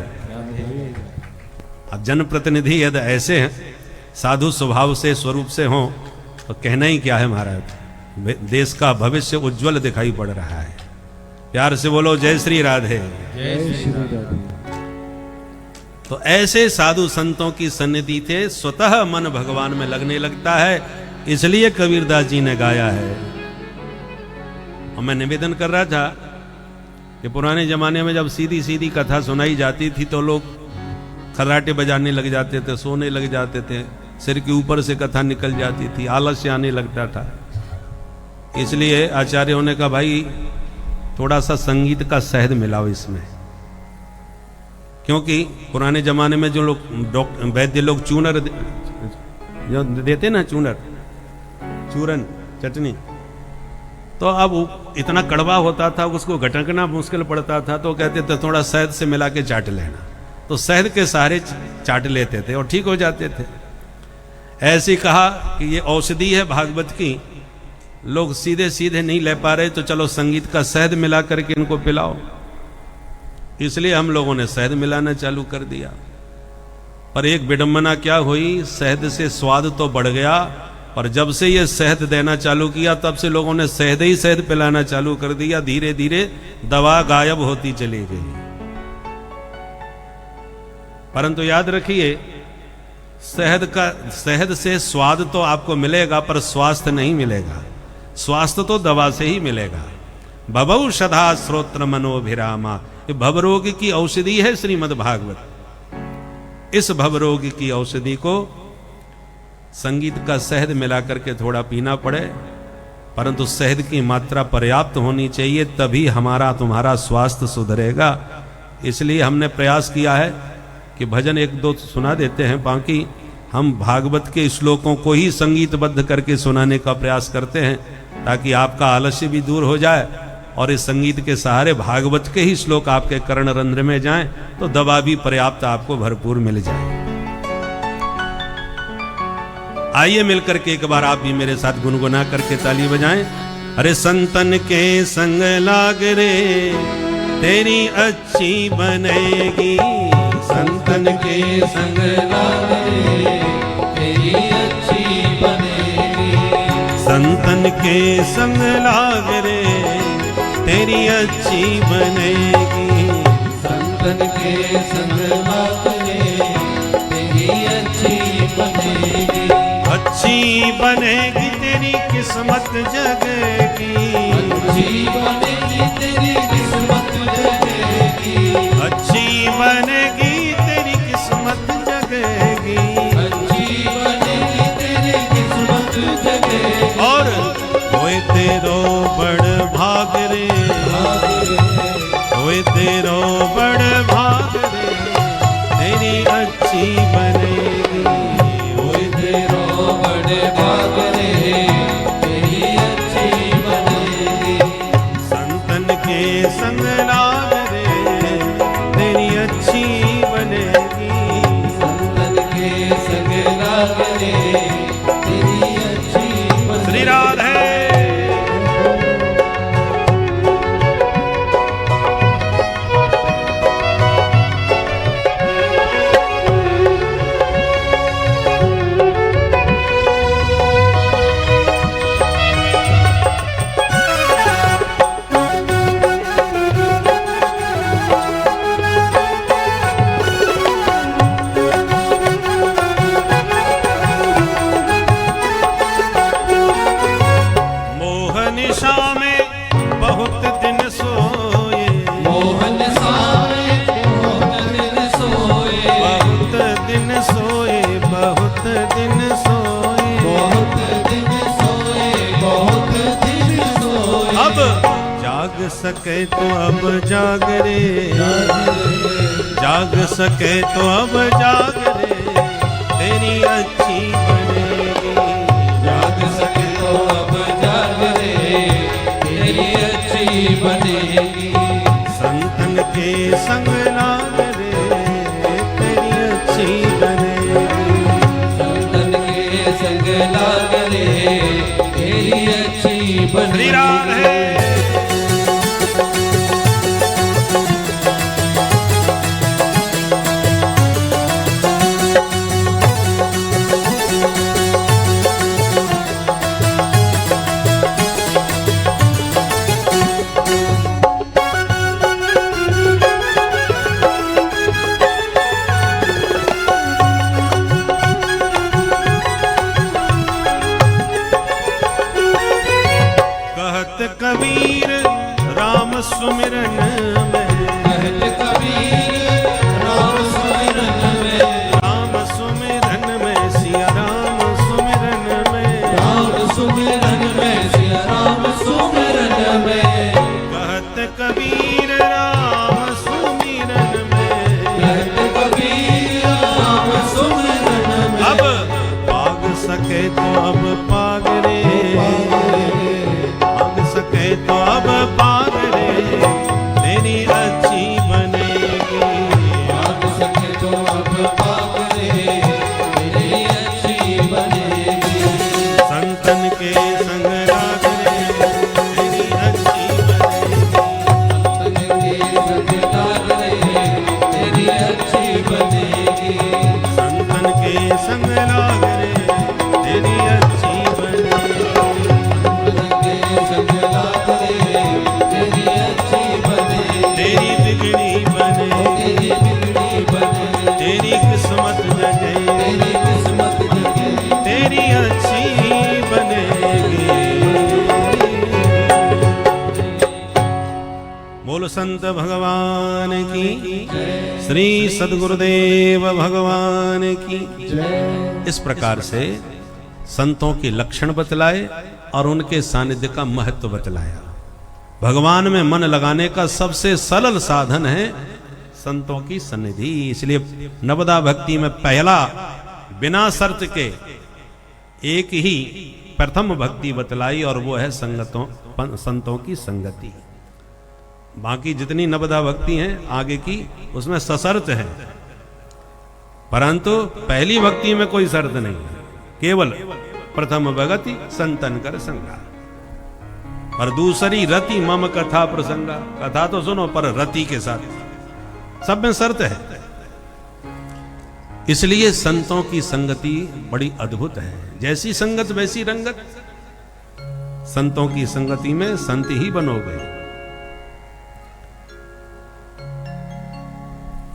अब जनप्रतिनिधि यदि ऐसे हैं, साधु स्वभाव से स्वरूप से हों, तो कहना ही क्या है महाराज। देश का भविष्य उज्जवल दिखाई पड़ रहा है। प्यार से बोलो जय श्री राधे।
जय श्री राधे।
तो ऐसे साधु संतों की सन्निधि थे, स्वतः मन भगवान में लगने लगता है। इसलिए कबीरदास जी ने गाया है। और मैं निवेदन कर रहा था कि पुराने जमाने में जब सीधी सीधी कथा सुनाई जाती थी तो लोग खर्राटे बजाने लग जाते थे, सोने लग जाते थे, सिर के ऊपर से कथा निकल जाती थी, आलस्य आने लगता था। इसलिए आचार्यों ने कहा भाई थोड़ा सा संगीत का शहद मिलाओ इसमें, क्योंकि पुराने जमाने में जो लोग वैद्य लोग चूनर जो देते ना, चूरन चटनी, तो अब इतना कड़वा होता था, उसको घटकना मुश्किल पड़ता था, तो कहते थे थोड़ा शहद से मिला के चाट लेना। तो शहद के सहारे चाट लेते थे और ठीक हो जाते थे। ऐसे कहा कि ये औषधि है भागवत की, लोग सीधे सीधे नहीं ले पा रहे, तो चलो संगीत का शहद मिला करके इनको पिलाओ। इसलिए हम लोगों ने शहद मिलाना चालू कर दिया। पर एक विडंबना क्या हुई, शहद से स्वाद तो बढ़ गया, पर जब से ये शहद देना चालू किया तब से लोगों ने शहद ही शहद पिलाना चालू कर दिया। धीरे धीरे दवा गायब होती चली गई। परंतु याद रखिए, शहद से स्वाद तो आपको मिलेगा पर स्वास्थ्य नहीं मिलेगा। स्वास्थ्य तो दवा से ही मिलेगा। भवौषधा श्रोत्र मनोभिरामा, ये भवरोग की औषधि है श्रीमद् भागवत। इस भवरोग की औषधि को संगीत का शहद मिलाकर के थोड़ा पीना पड़े, परंतु शहद की मात्रा पर्याप्त होनी चाहिए, तभी हमारा तुम्हारा स्वास्थ्य सुधरेगा। इसलिए हमने प्रयास किया है कि भजन एक दो सुना देते हैं, बाकी हम भागवत के श्लोकों को ही संगीतबद्ध करके सुनाने का प्रयास करते हैं, ताकि आपका आलस्य भी दूर हो जाए और इस संगीत के सहारे भागवत के ही श्लोक आपके कर्ण रंध्र में जाएं, तो दवा भी पर्याप्त आपको भरपूर मिल जाए। आइए मिलकर के एक बार आप भी मेरे साथ गुनगुना करके ताली बजाएं। अरे संतन के संग लाग रे तेरी अच्छी बनेगी,
संतन के संग लाग रे तेरी अच्छी बनेगी।
संतन के संग लाग रे तेरी अच्छी बनेगी।
संतन के संग लाग रे तेरी अच्छी बनेगी।
अच्छी बनेगी तेरी किस्मत जगेगी।
अच्छी बनेगी तेरी किस्मत जगेगी।
अच्छी बनेगी तेरी किस्मत जगेगी।
अच्छी बनेगी तेरी किस्मत जगेगी।
और होए तेरो बड़ भाग रे, होए तेरो बड़ भाग रे तेरी अच्छी बनेगी।
होए तेरो बड़ भाग रे तेरी अच्छी बनेगी।
संतन के संग लाग रे तेरी अच्छी बनेगी।
संतन के संग लाग रे तेरी अच्छी बनेगी।
श्री राधे। सके तो अब जाग रे, जाग सके तो अब जाग रे तेरी अच्छी बनेगी।
जाग सके तो अब जाग रे संग लाग रे तेरी अच्छी बनेगी।
श्री राधे। कबीर राम सुमिरन में,
कहत कबीर राम सुमिरन में,
राम सुमिरन में सिया राम सुमिरन में,
राम सुमिरन में सिया राम सुमिरन में।
कहत कबीर राम सुमिरन में,
कहत कबीर राम सुमिरन में।
अब पाग सके तो अब पाग रे, सके तो अब पाग रे तेरी अच्छी बनेगी।
पाग सके तो अब पाग रे तेरी अच्छी बनेगी।
संतन के संग राग रे तेरी अच्छी बनेगी।
संतन के संग लाग रे तेरी अच्छी बनेगी।
संतन के संग राग रे तेरी अच्छी बनेगी।
संग लाग रे तेरी अच्छी बनेगी।
तेरी बिगड़ी बने,
तेरी बिगड़ी बने,
तेरी किस्मत जगे,
तेरी किस्मत जगे,
तेरी अच्छी बनेगी। बोल संत भगवान की, श्री सद्गुरुदेव भगवान की। इस प्रकार से संतों के लक्षण बतलाए और उनके सानिध्य का महत्व बतलाया। भगवान में मन लगाने का सबसे सरल साधन है संतों की सन्निधि। इसलिए नवदा भक्ति में पहला बिना शर्त के एक ही प्रथम भक्ति बतलाई और वो है संतों की संगति। बाकी जितनी नवदा भक्ति हैं आगे की उसमें सशर्त है, परंतु पहली भक्ति में कोई शर्त नहीं है, केवल प्रथम भगति संतन कर संगा। और दूसरी रति मम कथा प्रसंगा, कथा तो सुनो पर रति के साथ, सब में शर्त है। इसलिए संतों की संगति बड़ी अद्भुत है। जैसी संगत वैसी रंगत। संतों की संगति में संत ही बनोगे।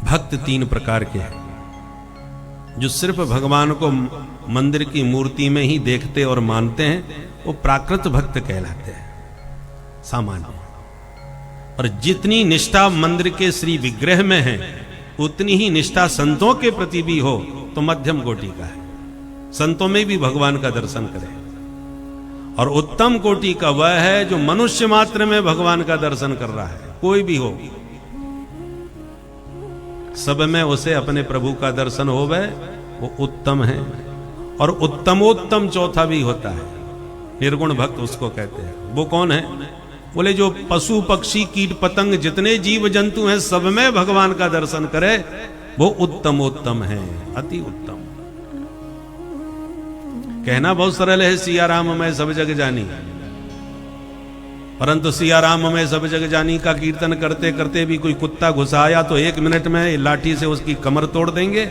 भक्त तीन प्रकार के हैं। जो सिर्फ भगवान को मंदिर की मूर्ति में ही देखते और मानते हैं वो प्राकृत भक्त कहलाते हैं, सामान्य। और जितनी निष्ठा मंदिर के श्री विग्रह में है उतनी ही निष्ठा संतों के प्रति भी हो तो मध्यम कोटि का है। संतों में भी भगवान का दर्शन करें। और उत्तम कोटि का वह है जो मनुष्य मात्र में भगवान का दर्शन कर रहा है, कोई भी हो, सब में उसे अपने प्रभु का दर्शन होवे, वो उत्तम है। और उत्तमोत्तम चौथा भी होता है, निर्गुण भक्त उसको कहते हैं। वो कौन है? बोले जो पशु पक्षी कीट पतंग जितने जीव जंतु हैं सब में भगवान का दर्शन करे, वो उत्तमोत्तम है, अति उत्तम। कहना बहुत सरल है, सिया राम मैं सब जग जानी, परंतु सिया राम में सब जग जानी का कीर्तन करते करते भी कोई कुत्ता घुसा आया तो 1 मिनट में लाठी से उसकी कमर तोड़ देंगे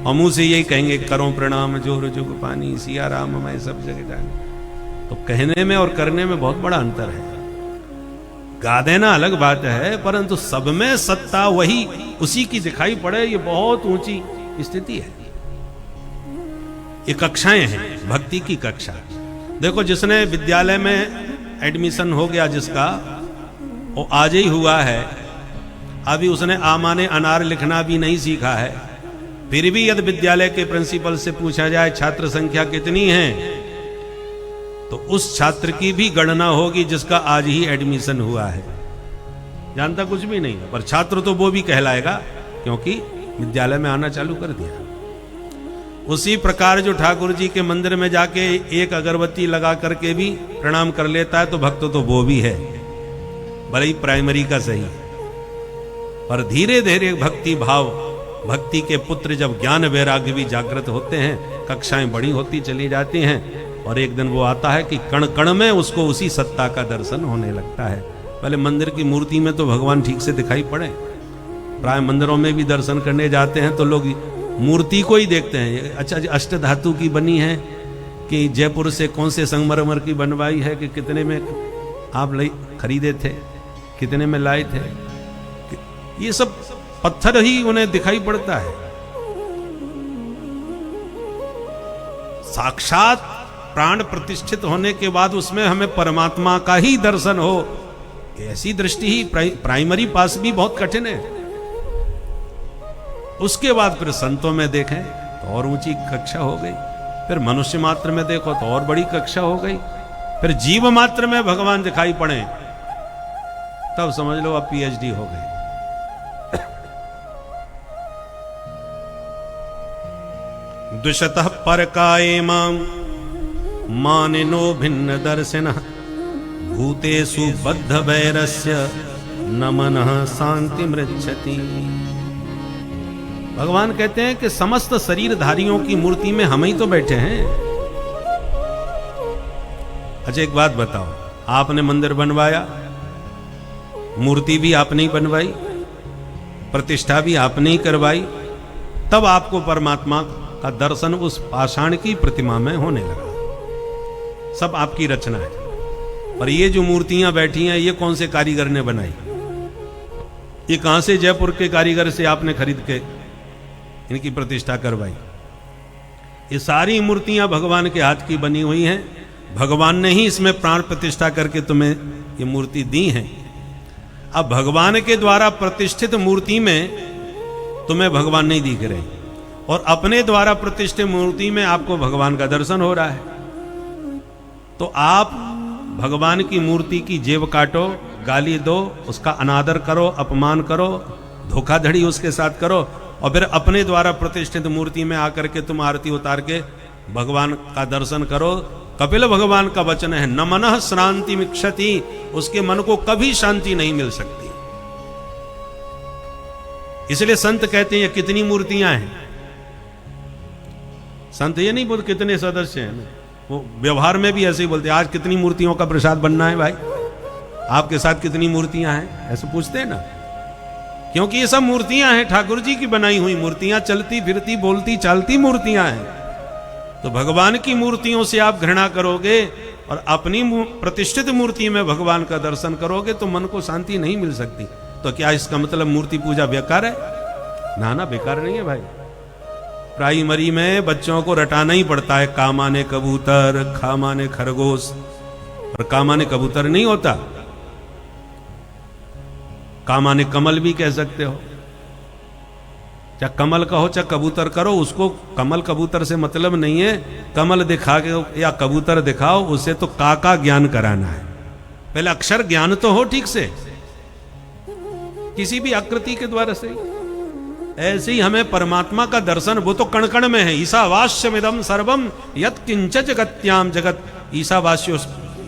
और मुंह से यही कहेंगे करो प्रणाम जोर जुग पानी, सिया राम में सब जग जानी। तो कहने में और करने में बहुत बड़ा अंतर है। गा देना अलग बात है, परंतु सब में सत्ता वही उसी की दिखाई पड़े, ये बहुत ऊंची स्थिति है। ये कक्षाएं हैं, भक्ति की कक्षा। देखो जिसने विद्यालय में एडमिशन हो गया जिसका, वो आज ही हुआ है, अभी उसने आमाने अनार लिखना भी नहीं सीखा है, फिर भी यदि विद्यालय के प्रिंसिपल से पूछा जाए छात्र संख्या कितनी है तो उस छात्र की भी गणना होगी जिसका आज ही एडमिशन हुआ है। जानता कुछ भी नहीं है, पर छात्र तो वो भी कहलाएगा क्योंकि विद्यालय में आना चालू कर दिया। उसी प्रकार जो ठाकुर जी के मंदिर में जाके एक अगरबत्ती लगा करके भी प्रणाम कर लेता है तो भक्त तो वो भी है, भले ही प्राइमरी का सही, पर धीरे धीरे भक्ति भाव भक्ति के पुत्र जब ज्ञान वैराग्य भी जागृत होते हैं, कक्षाएं बड़ी होती चली जाती हैं, और एक दिन वो आता है कि कण कण में उसको उसी सत्ता का दर्शन होने लगता है। पहले मंदिर की मूर्ति में तो भगवान ठीक से दिखाई पड़े। प्राय मंदिरों में भी दर्शन करने जाते हैं तो लोग मूर्ति को ही देखते हैं। अच्छा जी, अष्ट धातु की बनी है कि जयपुर से कौन से संगमरमर की बनवाई है, कि कितने में आप खरीदे थे, कितने में लाए थे, ये सब पत्थर ही उन्हें दिखाई पड़ता है। साक्षात प्राण प्रतिष्ठित होने के बाद उसमें हमें परमात्मा का ही दर्शन हो, ऐसी दृष्टि ही प्राइमरी पास भी बहुत कठिन है। उसके बाद फिर संतों में देखें तो और ऊंची कक्षा हो गई, फिर मनुष्य मात्र में देखो तो और बड़ी कक्षा हो गई, फिर जीव मात्र में भगवान दिखाई पड़े तब समझ लो अब पीएचडी हो गई। द्विषतः परकाये मां मानिनो भिन्न दर्शन भूतेषु बद्ध वैरस्य न मनः शांति मृच्छति। भगवान कहते हैं कि समस्त शरीरधारियों की मूर्ति में हम ही तो बैठे हैं। अच्छा एक बात बताओ, आपने मंदिर बनवाया, मूर्ति भी आपने ही बनवाई, प्रतिष्ठा भी आपने ही करवाई, तब आपको परमात्मा का दर्शन उस पाषाण की प्रतिमा में होने लगा। सब आपकी रचना है। और ये जो मूर्तियां बैठी हैं, ये कौन से कारीगर ने बनाई? ये कहां से जयपुर के कारीगर से आपने खरीद के इनकी प्रतिष्ठा करवाई? ये सारी मूर्तियां भगवान के हाथ की बनी हुई हैं। भगवान ने ही इसमें प्राण प्रतिष्ठा करके तुम्हें ये मूर्ति दी है। अब भगवान के द्वारा प्रतिष्ठित मूर्ति में तुम्हें भगवान नहीं दिख रहे, और अपने द्वारा प्रतिष्ठित मूर्ति में आपको भगवान का दर्शन हो रहा है। तो आप भगवान की मूर्ति की जेब काटो, गाली दो, उसका अनादर करो, अपमान करो, धोखाधड़ी उसके साथ करो, और फिर अपने द्वारा प्रतिष्ठित मूर्ति में आकर के तुम आरती उतार के भगवान का दर्शन करो। कपिल भगवान का वचन है, न मनः शांति मिक्षति, उसके मन को कभी शांति नहीं मिल सकती। इसलिए संत कहते हैं कितनी मूर्तियां हैं। संत ये नहीं बोलते कितने सदस्य हैं, वो व्यवहार में भी ऐसे ही बोलते हैं, आज कितनी मूर्तियों का प्रसाद बनना है भाई, आपके साथ कितनी मूर्तियां हैं, ऐसे पूछते हैं ना। क्योंकि ये सब मूर्तियां हैं, ठाकुर जी की बनाई हुई मूर्तियां, चलती फिरती बोलती चालती मूर्तियां हैं। तो भगवान की मूर्तियों से आप घृणा करोगे और अपनी प्रतिष्ठित मूर्ति में भगवान का दर्शन करोगे तो मन को शांति नहीं मिल सकती। तो क्या इसका मतलब मूर्ति पूजा बेकार है? ना ना, बेकार नहीं है भाई। प्राइमरी में बच्चों को रटाना ही पड़ता है, का माने कबूतर, खा माने खरगोश, और का माने कबूतर नहीं होता, का माने कमल भी कह सकते हो। चाहे कमल कहो चाहे कबूतर करो, उसको कमल कबूतर से मतलब नहीं है। कमल दिखा के या कबूतर दिखाओ, उसे तो का ज्ञान कराना है। पहले अक्षर ज्ञान तो हो ठीक से, किसी भी आकृति के द्वारा से। ऐसे ही हमें परमात्मा का दर्शन, वो तो कण कण में है। ईशावास्यमिदं सर्वम यत् किंच जगत्याम जगत,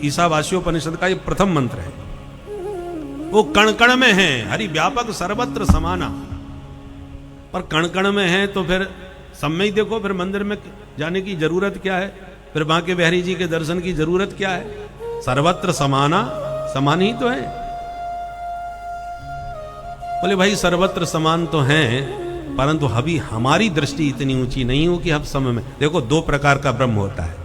ईशावास्योपनिषद का ये प्रथम मंत्र है। वो कण कण में है, हरि व्यापक सर्वत्र समाना। पर कण कण में है तो फिर सब में ही देखो, फिर मंदिर में जाने की जरूरत क्या है? फिर बांके बिहारी जी के दर्शन की जरूरत क्या है? सर्वत्र समाना, समान ही तो है। बोले भाई सर्वत्र समान तो हैं, परंतु अभी हमारी दृष्टि इतनी ऊंची नहीं हो कि हम समय में देखो। दो प्रकार का ब्रह्म होता है,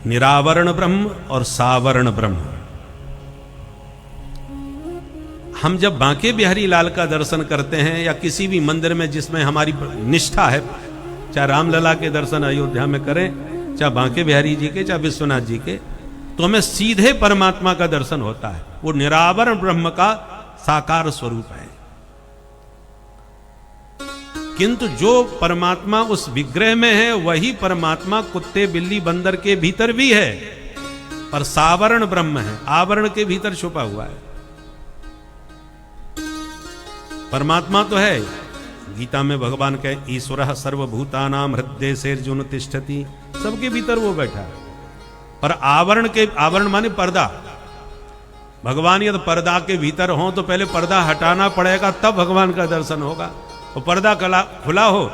निरावरण ब्रह्म और सावरण ब्रह्म। हम जब बांके बिहारी लाल का दर्शन करते हैं या किसी भी मंदिर में जिसमें हमारी निष्ठा है, चाहे रामलला के दर्शन अयोध्या में करें, चाहे बांके बिहारी जी के, चाहे विश्वनाथ जी के, तो हमें सीधे परमात्मा का दर्शन होता है। वो निरावरण ब्रह्म का साकार स्वरूप है। किंतु जो परमात्मा उस विग्रह में है, वही परमात्मा कुत्ते बिल्ली बंदर के भीतर भी है, पर सावरण ब्रह्म है, आवरण के भीतर छुपा हुआ है। परमात्मा तो है, गीता में भगवान कहे ईश्वरः सर्वभूतानां हृदय सेर्जुन तिष्ठति, सबके भीतर वो बैठा है। पर आवरण के, आवरण माने पर्दा। भगवान यदि पर्दा के भीतर हो तो पहले पर्दा हटाना पड़ेगा, तब भगवान का दर्शन होगा। और पर्दा खुला हो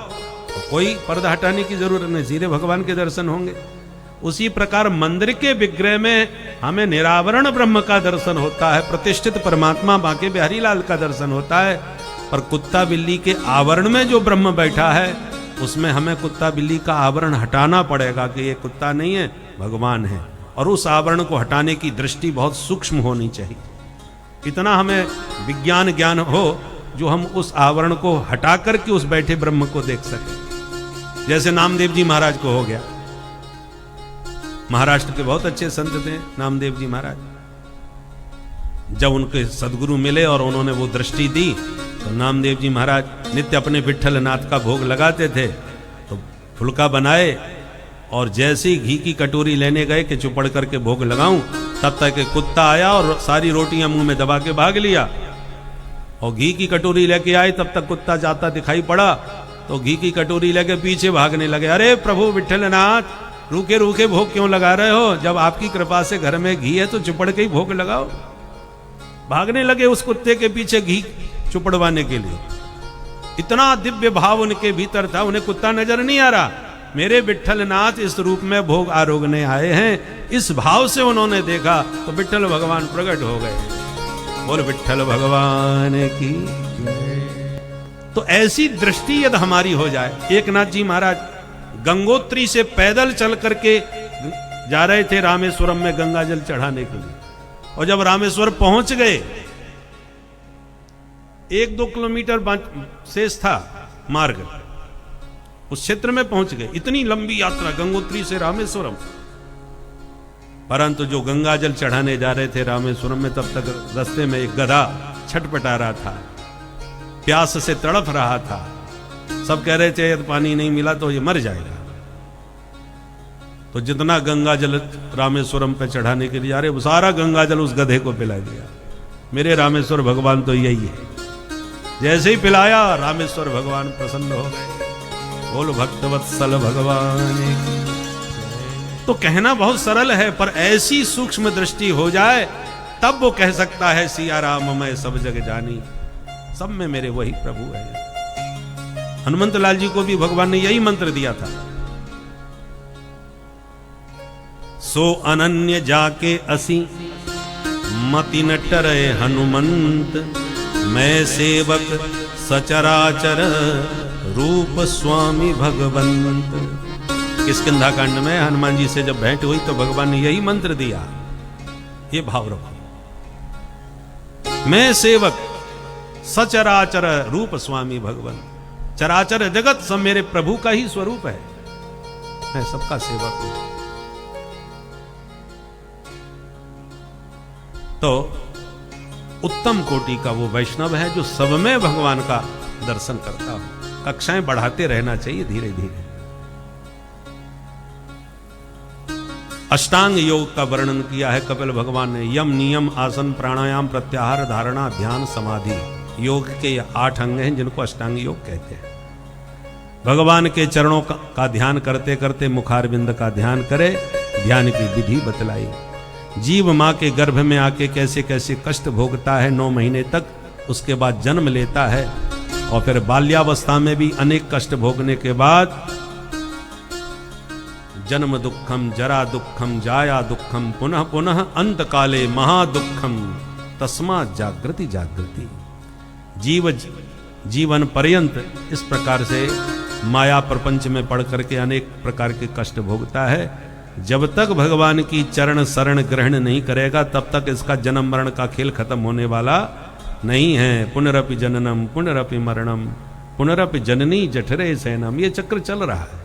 तो कोई पर्दा हटाने की जरूरत नहीं, सीधे भगवान के दर्शन होंगे। उसी प्रकार मंदिर के विग्रह में हमें निरावरण ब्रह्म का दर्शन होता है, प्रतिष्ठित परमात्मा बांके बिहारी लाल का दर्शन होता है। पर कुत्ता बिल्ली के आवरण में जो ब्रह्म बैठा है उसमें हमें कुत्ता बिल्ली का आवरण हटाना पड़ेगा कि ये कुत्ता नहीं है, भगवान है। और उस आवरण को हटाने की दृष्टि बहुत सूक्ष्म होनी चाहिए। इतना हमें विज्ञान ज्ञान हो जो हम उस आवरण को हटा करके उस बैठे ब्रह्म को देख सके। जैसे नामदेव जी महाराज को हो गया। महाराष्ट्र के बहुत अच्छे संत थे नामदेव जी महाराज। जब उनके सदगुरु मिले और उन्होंने वो दृष्टि दी तो नामदेव जी महाराज नित्य अपने विट्ठल नाथ का भोग लगाते थे। तो फुलका बनाए और जैसे ही घी की कटोरी लेने गए कि चुपड़ करके भोग लगाऊं, तब तक एक कुत्ता आया और सारी रोटियां मुंह में दबा के भाग लिया। और घी की कटोरी लेके आए, तब तक कुत्ता जाता दिखाई पड़ा तो घी की कटोरी लेके पीछे भागने लगे। अरे प्रभु विट्ठलनाथ, रूखे रूखे भोग क्यों लगा रहे हो? जब आपकी कृपा से घर में घी है तो चुपड़ के ही भोग लगाओ। भागने लगे उस कुत्ते के पीछे घी चुपड़वाने के लिए। इतना दिव्य भाव उनके भीतर था, उन्हें कुत्ता नजर नहीं आ रहा। मेरे विट्ठलनाथ इस रूप में भोग आरोगने आए हैं, इस भाव से उन्होंने देखा तो विट्ठल भगवान प्रकट हो गए। बोल विट्ठल भगवान की। तो ऐसी दृष्टि यदि हमारी हो जाए। एकनाथ जी महाराज गंगोत्री से पैदल चल करके जा रहे थे रामेश्वरम में गंगा जल चढ़ाने के लिए। और जब रामेश्वर पहुंच गए, 1-2 किलोमीटर शेष था मार्ग, उस क्षेत्र में पहुंच गए। इतनी लंबी यात्रा गंगोत्री से रामेश्वरम। परंतु जो गंगा जल चढ़ाने जा रहे थे रामेश्वरम में, तब तक रास्ते में एक गधा छटपटा रहा था, प्यास से तड़प रहा था। सब कह रहे थे यदि पानी नहीं मिला तो ये मर जाएगा। तो जितना गंगा जल रामेश्वरम पे चढ़ाने के लिए आ रहे, वो सारा गंगा जल उस गधे को पिला दिया। मेरे रामेश्वर भगवान तो यही है। जैसे ही पिलाया, रामेश्वर भगवान प्रसन्न हो गए। बोल भक्तवत्सल भगवान। तो कहना बहुत सरल है, पर ऐसी सूक्ष्म दृष्टि हो जाए तब वो कह सकता है सिया राम मैं सब जग जानी, सब में मेरे वही प्रभु है। हनुमंत लाल जी को भी भगवान ने यही मंत्र दिया था। सो अनन्य जाके असी मति न टरे हनुमंत, मैं सेवक सचराचर रूप स्वामी भगवंत। किष्किंधा कांड में हनुमान जी से जब भेंट हुई तो भगवान ने यही मंत्र दिया। ये भाव रखो, मैं सेवक सचराचर रूप स्वामी भगवंत। चराचर जगत सब मेरे प्रभु का ही स्वरूप है, मैं सबका सेवक हूं। तो उत्तम कोटि का वो वैष्णव है जो सब में भगवान का दर्शन करता हो। कक्षाएं बढ़ाते रहना चाहिए धीरे धीरे। अष्टांग योग का वर्णन किया है कपिल भगवान ने। यम, नियम, आसन, प्राणायाम, प्रत्याहार, धारणा, ध्यान, समाधि। योग के ये 8 अंग हैं जिनको अष्टांग योग कहते हैं। भगवान के चरणों का ध्यान करते करते मुखारविंद का ध्यान करे, ध्यान की विधि बतलाई। जीव मां के गर्भ में आके कैसे कैसे कष्ट भोगता है 9 महीने तक, उसके बाद जन्म लेता है और फिर बाल्यावस्था में भी अनेक कष्ट भोगने के बाद जन्म दुखम, जरा दुखम, जाया दुखम, पुनः पुनः अंत काले महादुखम, तस्मात् जागृति जागृति। जीवन पर्यंत इस प्रकार से माया प्रपंच में पड़ करके अनेक प्रकार के कष्ट भोगता है। जब तक भगवान की चरण शरण ग्रहण नहीं करेगा तब तक इसका जन्म मरण का खेल खत्म होने वाला नहीं है। पुनरपि जननम पुनरपि मरणम पुनरपि जननी जठरे सैनम, ये चक्र चल रहा है।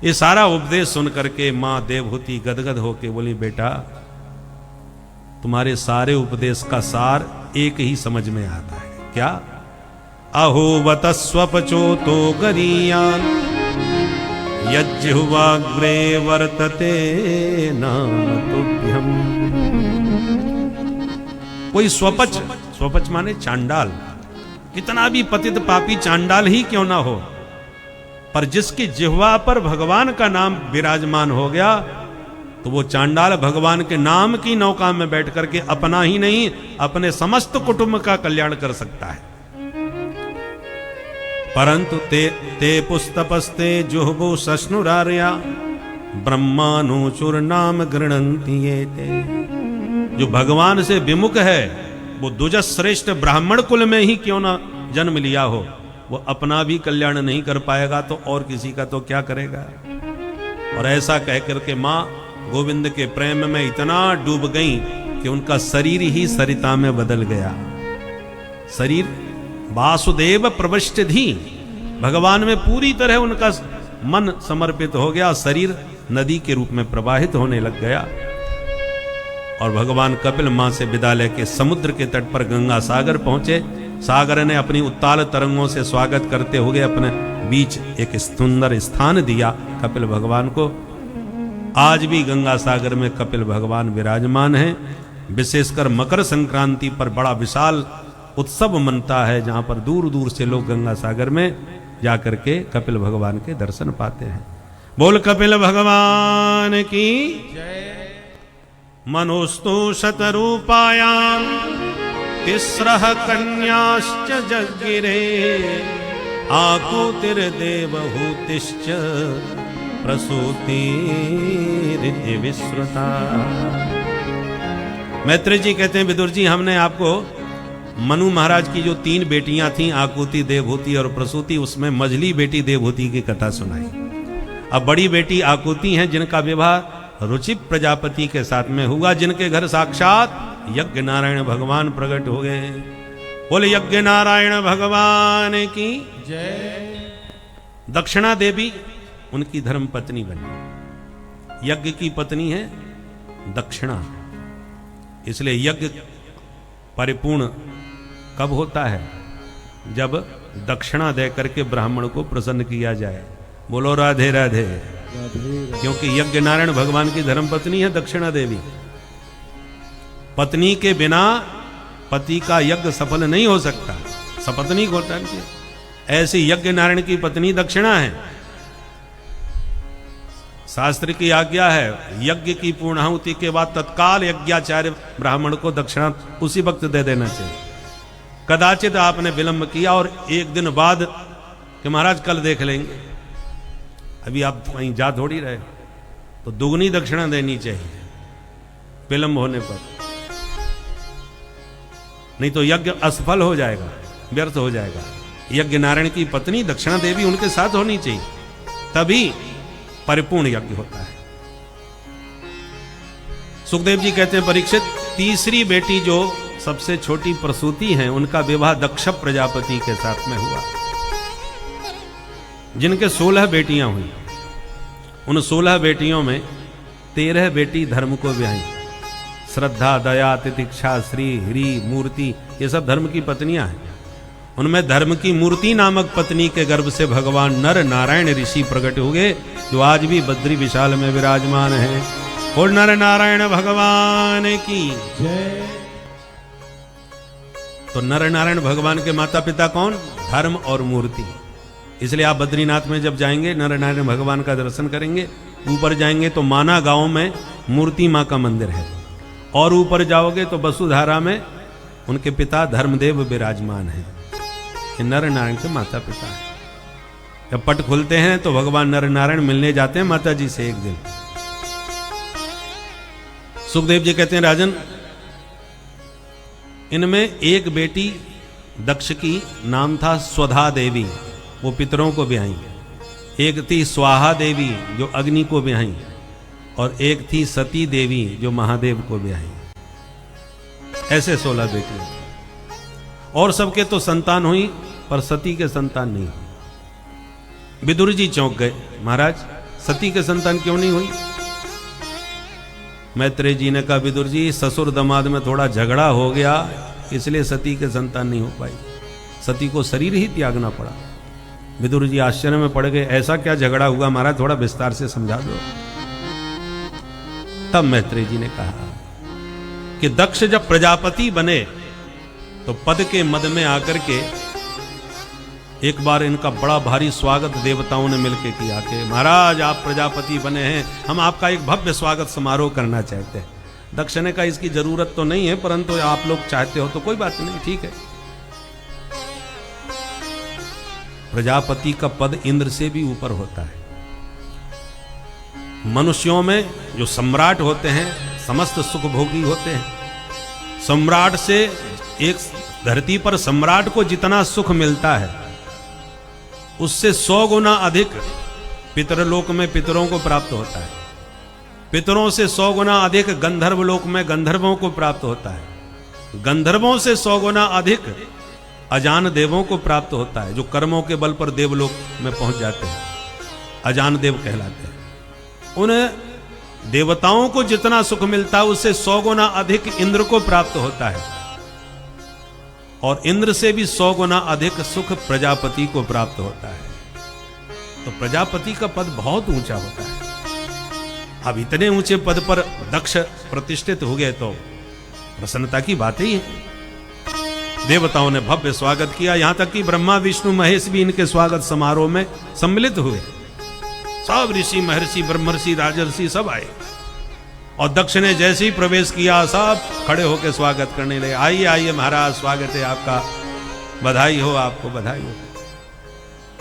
ये सारा उपदेश सुन करके मां देवहूति गदगद होके बोली, बेटा तुम्हारे सारे उपदेश का सार एक ही समझ में आता है। क्या? अहो वतस्वपचो तो गरीयान यज्जिह्वाग्रे वर्तते नाम तुभ्यम। कोई स्वपच माने चांडाल, कितना भी पतित पापी चांडाल ही क्यों ना हो, पर जिसकी जिह्वा पर भगवान का नाम विराजमान हो गया तो वो चांडाल भगवान के नाम की नौका में बैठ करके अपना ही नहीं अपने समस्त कुटुंब का कल्याण कर सकता है। परंतु ते पुस्तपस्ते जुहबो सस्नुरार्या ब्रह्मानुचुर नाम गृणंति ये ते। जो भगवान से विमुख है वो दुजस श्रेष्ठ ब्राह्मण कुल में ही क्यों ना जन्म लिया हो, वो अपना भी कल्याण नहीं कर पाएगा तो और किसी का तो क्या करेगा। और ऐसा कह करके माँ गोविंद के प्रेम में इतना डूब गई कि उनका शरीर ही सरिता में बदल गया। शरीर वासुदेव प्रविष्टधि, भगवान में पूरी तरह उनका मन समर्पित हो गया, शरीर नदी के रूप में प्रवाहित होने लग गया। और भगवान कपिल मां से विदा लेके समुद्र के तट पर गंगा सागर पहुंचे। सागर ने अपनी उत्ताल तरंगों से स्वागत करते हुए अपने बीच एक सुंदर स्थान दिया कपिल भगवान को। आज भी गंगा सागर में कपिल भगवान विराजमान हैं। विशेषकर मकर संक्रांति पर बड़ा विशाल उत्सव मनता है, जहां पर दूर दूर से लोग गंगा सागर में जाकर के कपिल भगवान के दर्शन पाते हैं। बोल कपिल भगवान की मनोस्तु शतरूपायाम तिस्रः कन्याश्च जज्ञिरे आकुतिर्देवहूतिश्च प्रसूतिरिति विश्रुता। मैत्री जी कहते हैं विदुर जी, हमने आपको मनु महाराज की जो 3 बेटियां थीं, आकुति, देवहूति और प्रसूति, उसमें मझली बेटी देवहूति की कथा सुनाई। अब बड़ी बेटी आकुति हैं, जिनका विवाह रुचि प्रजापति के साथ में हुआ, जिनके घर साक्षात यज्ञ नारायण भगवान प्रकट हो गए। बोले यज्ञ नारायण भगवान की जय। दक्षिणा देवी उनकी धर्म पत्नी बनी। यज्ञ की पत्नी है दक्षिणा, इसलिए यज्ञ परिपूर्ण कब होता है? जब दक्षिणा दे करके ब्राह्मण को प्रसन्न किया जाए। बोलो राधे राधे। क्योंकि यज्ञ नारायण भगवान की धर्मपत्नी है दक्षिणा देवी। पत्नी के बिना पति का यज्ञ सफल नहीं हो सकता, सपत्नी को होता है। ऐसी यज्ञ नारायण की पत्नी दक्षिणा है। शास्त्र की आज्ञा है यज्ञ की पूर्णाहुति के बाद तत्काल यज्ञाचार्य ब्राह्मण को दक्षिणा उसी वक्त दे देना चाहिए। कदाचित आपने विलंब किया और एक दिन बाद कि महाराज कल देख लेंगे, अभी आप कहीं जा थोड़ी रहे, तो दुगनी दक्षिणा देनी चाहिए विलंब होने पर, नहीं तो यज्ञ असफल हो जाएगा, व्यर्थ हो जाएगा। यज्ञ नारायण की पत्नी दक्षिणा देवी उनके साथ होनी चाहिए, तभी परिपूर्ण यज्ञ होता है। सुखदेव जी कहते हैं परीक्षित, तीसरी बेटी जो सबसे छोटी प्रसूति हैं, उनका विवाह दक्ष प्रजापति के साथ में हुआ, जिनके 16 बेटियां हुई। उन 16 बेटियों में 13 बेटी धर्म को ब्याही। श्रद्धा, दया, तितिक्षा, श्री, ह्री, मूर्ति, ये सब धर्म की पत्नियां हैं। उनमें धर्म की मूर्ति नामक पत्नी के गर्भ से भगवान नर नारायण ऋषि प्रकट हुए, जो आज भी बद्री विशाल में विराजमान है। और नर नारायण भगवान की जय। तो नर नारायण भगवान के माता पिता कौन? धर्म और मूर्ति। इसलिए आप बद्रीनाथ में जब जाएंगे नर नारायण भगवान का दर्शन करेंगे। ऊपर जाएंगे तो माना गांव में मूर्ति मां का मंदिर है, और ऊपर जाओगे तो वसुधारा में उनके पिता धर्मदेव विराजमान है। नर नारायण के माता पिता है। जब पट खुलते हैं तो भगवान नर नारायण मिलने जाते हैं माता जी से एक दिन। सुखदेव जी कहते हैं राजन, इनमें एक बेटी दक्ष की नाम था स्वधा देवी, वो पितरों को ब्याही। एक थी स्वाहा देवी जो अग्नि को ब्याही, और एक थी सती देवी जो महादेव को ब्याही। ऐसे 16 बेटियां, और सबके तो संतान हुई पर सती के संतान नहीं हुई। विदुर जी चौंक गए, महाराज सती के संतान क्यों नहीं हुई? मैत्रेय जी ने कहा विदुर जी, ससुर दमाद में थोड़ा झगड़ा हो गया, इसलिए सती के संतान नहीं हो पाई। सती को शरीर ही त्यागना पड़ा। विदुर जी आश्चर्य में पड़ गए, ऐसा क्या झगड़ा हुआ महाराज, थोड़ा विस्तार से समझा दो। तब मैत्रेय जी ने कहा कि दक्ष जब प्रजापति बने तो पद के मद में आकर के एक बार इनका बड़ा भारी स्वागत देवताओं ने मिलकर किया कि महाराज आप प्रजापति बने हैं, हम आपका एक भव्य स्वागत समारोह करना चाहते हैं। दक्ष ने कहा इसकी जरूरत तो नहीं है, परंतु आप लोग चाहते हो तो कोई बात नहीं, ठीक है। प्रजापति का पद इंद्र से भी ऊपर होता है। मनुष्यों में जो सम्राट होते हैं समस्त सुख भोगी होते हैं। सम्राट से एक धरती पर सम्राट को जितना सुख मिलता है उससे 100 गुना अधिक पितरलोक में पितरों को प्राप्त होता है। पितरों से 100 गुना अधिक गंधर्व लोक में गंधर्वों को प्राप्त होता है। गंधर्वों से 100 गुना अधिक अजान देवों को प्राप्त होता है, जो कर्मों के बल पर देवलोक में पहुंच जाते हैं, अजान देव कहलाते हैं। उन देवताओं को जितना सुख मिलता है उससे 100 गुना अधिक इंद्र को प्राप्त होता है, और इंद्र से भी 100 गुना अधिक सुख प्रजापति को प्राप्त होता है। तो प्रजापति का पद बहुत ऊंचा होता है। अब इतने ऊंचे पद पर दक्ष प्रतिष्ठित हो गए तो प्रसन्नता की बात ही है। देवताओं ने भव्य स्वागत किया, यहां तक कि ब्रह्मा विष्णु महेश भी इनके स्वागत समारोह में सम्मिलित हुए। सब ऋषि महर्षि ब्रह्मर्षि राजर्षि सब आए, और दक्ष ने जैसे ही प्रवेश किया सब खड़े होकर स्वागत करने लगे। आइए आइए महाराज, स्वागत है आपका, बधाई हो आपको, बधाई हो।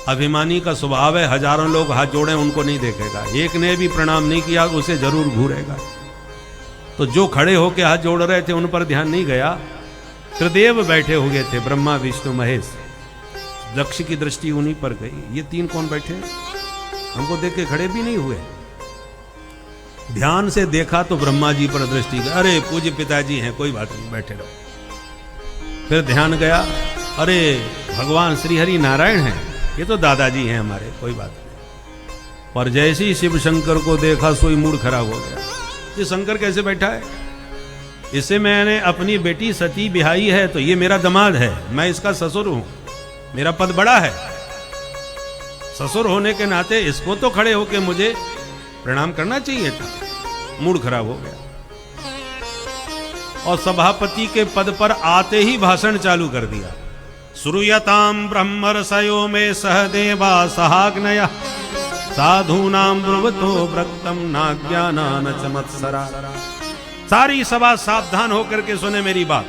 अभिमानी का स्वभाव है, हजारों लोग हाथ जोड़े उनको नहीं देखेगा, एक ने भी प्रणाम नहीं किया उसे जरूर घूरेगा। तो जो खड़े होकर हाथ जोड़ रहे थे उन पर ध्यान नहीं गया। त्रिदेव बैठे हुए थे, ब्रह्मा विष्णु महेश। दक्ष की दृष्टि उन्हीं पर गई, ये तीन कौन बैठे, हमको देख के खड़े भी नहीं हुए। ध्यान से देखा तो ब्रह्मा जी पर दृष्टि गई, अरे पूज्य पिताजी हैं, कोई बात नहीं, बैठे रहो। फिर ध्यान गया, अरे भगवान श्री हरि नारायण हैं, ये तो दादाजी हैं हमारे, कोई बात नहीं। पर जैसे ही शिव शंकर को देखा सोई मूड खराब हो गया। ये शंकर कैसे बैठा है, इसे मैंने अपनी बेटी सती बिहाई है, तो ये मेरा दामाद है, मैं इसका ससुर हूं, मेरा पद बड़ा है, ससुर होने के नाते इसको तो खड़े होके मुझे प्रणाम करना चाहिए था। मूड खराब हो गया और सभापति के पद पर आते ही भाषण चालू कर दिया। श्रूयताम ब्रह्म रसयो में सहदेवा सहाग्नय साधूनाम ब्रुवतो व्रक्तम नाज्ञानान चमत्सरा। सारी सभा सावधान होकर के सुने मेरी बात।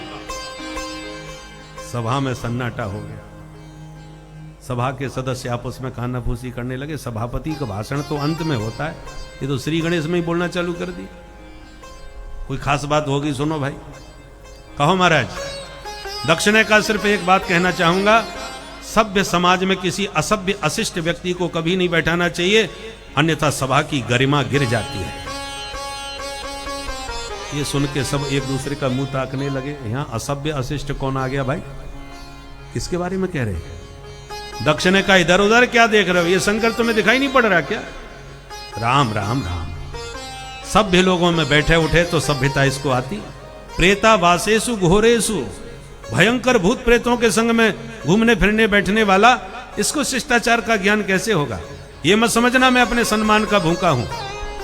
सभा में सन्नाटा हो गया। सभा के सदस्य आपस में कानाफूसी करने लगे। सभापति का भाषण तो अंत में होता है, ये तो श्री गणेश में ही बोलना चालू कर दी। कोई खास बात होगी, सुनो भाई, कहो महाराज। दक्ष ने कहा, सिर्फ एक बात कहना चाहूंगा, सभ्य समाज में किसी असभ्य अशिष्ट व्यक्ति को कभी नहीं बैठाना चाहिए, अन्यथा सभा की गरिमा गिर जाती है। ये सुन के सब एक दूसरे का मुंह ताकने लगे। यहां असभ्य अशिष्ट कौन आ गया भाई, किसके बारे में कह रहे हैं? दक्ष ने कहा, इधर उधर क्या देख रहे हो, ये शंकर तुम्हें दिखाई नहीं पड़ रहा क्या? राम राम राम। सभ्य लोगों में बैठे उठे तो सभ्यता इसको आती। प्रेता वासेसु घोरेसु, भयंकर भूत प्रेतों के संग में घूमने फिरने बैठने वाला, इसको शिष्टाचार का ज्ञान कैसे होगा? ये मत समझना मैं अपने सम्मान का भूखा हूं,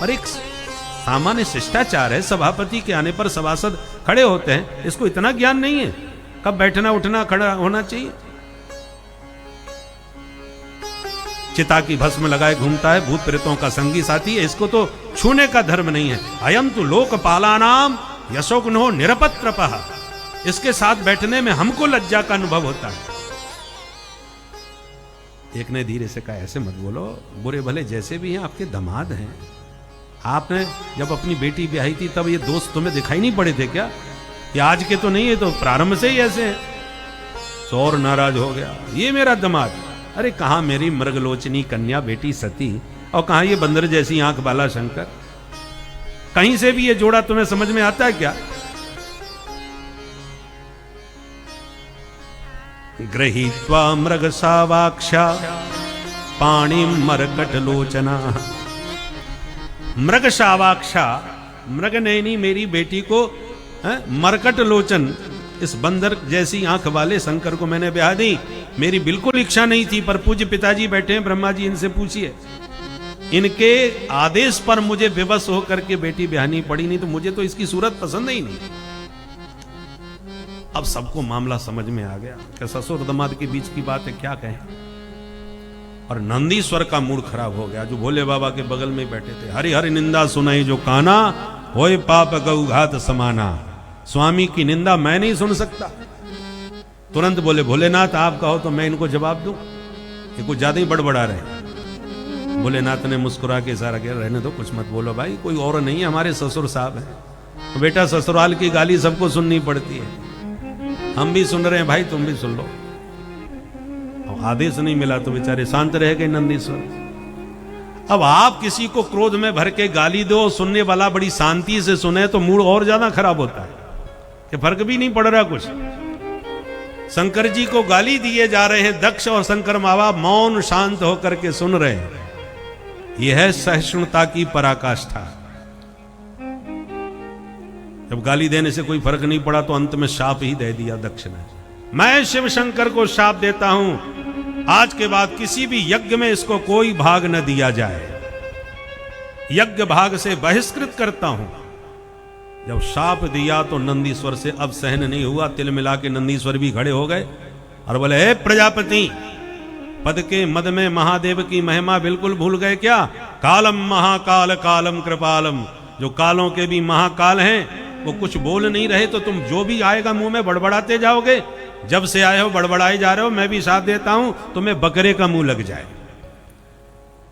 और एक सामान्य शिष्टाचार है। सभापति के आने पर सभासद खड़े होते हैं, इसको इतना ज्ञान नहीं है कब बैठना उठना खड़ा होना चाहिए। चिता की भस्म लगाए घूमता है, भूत प्रेतों का संगी साथी है, इसको तो छूने का धर्म नहीं है। अयम तो लोकपालानाम यशोग्नो निरपत्रपः, इसके साथ बैठने में हमको लज्जा का अनुभव होता है। एक ने धीरे से कहा, ऐसे मत बोलो, बुरे भले जैसे भी हैं आपके दामाद हैं। आपने जब अपनी बेटी ब्याही थी तब ये दोस्त तुम्हें दिखाई नहीं पड़े थे क्या? ये आज के तो नहीं है, तो प्रारंभ से ही ऐसे हैं। सौर नाराज हो गया, ये मेरा दामाद, अरे कहां मेरी मृगलोचनी कन्या बेटी सती, और कहां ये बंदर जैसी आंख वाला शंकर? कहीं से भी ये जोड़ा तुम्हें समझ में आता है क्या? गृहीत्वा मृग सावाक्षा पाणी मरकट लोचना। मृग सावाक्षा, मृग नैनी मेरी बेटी को मरकट लोचन, इस बंदर जैसी आंख वाले शंकर को मैंने ब्याह दी। मेरी बिल्कुल इच्छा नहीं थी, पर पूज्य पिताजी बैठे हैं ब्रह्मा जी, इनसे पूछिए। इनके आदेश पर मुझे विवश होकर के बेटी ब्याहनी पड़ी, नहीं तो मुझे तो इसकी सूरत पसंद ही नहीं। अब सबको मामला समझ में आ गया कि ससुर दामाद के बीच की बात है, क्या कहें। और नंदीश्वर का मूड खराब हो गया, जो भोले बाबा के बगल में बैठे थे। हरि हरि निंदा सुनाई जो काना, होए पाप गौघात समाना। स्वामी की निंदा मैं नहीं सुन सकता। तुरंत बोले, भोलेनाथ आप कहो तो मैं इनको जवाब दूं। ये कुछ ज्यादा ही बड़बड़ा रहे। भोलेनाथ ने मुस्कुरा के इशारा किया, रहने दो, कुछ मत बोलो भाई, कोई और नहीं है, हमारे ससुर साहब हैं। बेटा ससुराल की गाली सबको सुननी पड़ती है, हम भी सुन रहे हैं भाई, तुम भी सुन लो। आदेश नहीं मिला तो बेचारे शांत रह गए नंदीश्वर। अब आप किसी को क्रोध में भर के गाली दो, सुनने वाला बड़ी शांति से सुने तो मूड और ज्यादा खराब होता है कि फर्क भी नहीं पड़ रहा कुछ। शंकर जी को गाली दिए जा रहे हैं, दक्ष और शंकर माँ बाप मौन शांत होकर के सुन रहे हैं। यह है सहिष्णुता की पराकाष्ठा। जब गाली देने से कोई फर्क नहीं पड़ा तो अंत में शाप ही दे दिया दक्ष ने। मैं शिव शंकर को शाप देता हूं, आज के बाद किसी भी यज्ञ में इसको कोई भाग न दिया जाए, यज्ञ भाग से बहिष्कृत करता हूं। जब शाप दिया तो नंदीश्वर से अब सहन नहीं हुआ, तिल मिला के नंदीश्वर भी खड़े हो गए और बोले, हे प्रजापति, पद के मद में महादेव की महिमा बिल्कुल भूल गए क्या? कालम महाकाल कालम कृपालम, जो कालों के भी महाकाल हैं वो कुछ बोल नहीं रहे, तो तुम जो भी आएगा मुंह में बड़बड़ाते जाओगे। जब से आए हो बड़बड़ाए जा रहे हो, मैं भी साथ देता हूं, तुम्हें बकरे का मुंह लग जाए।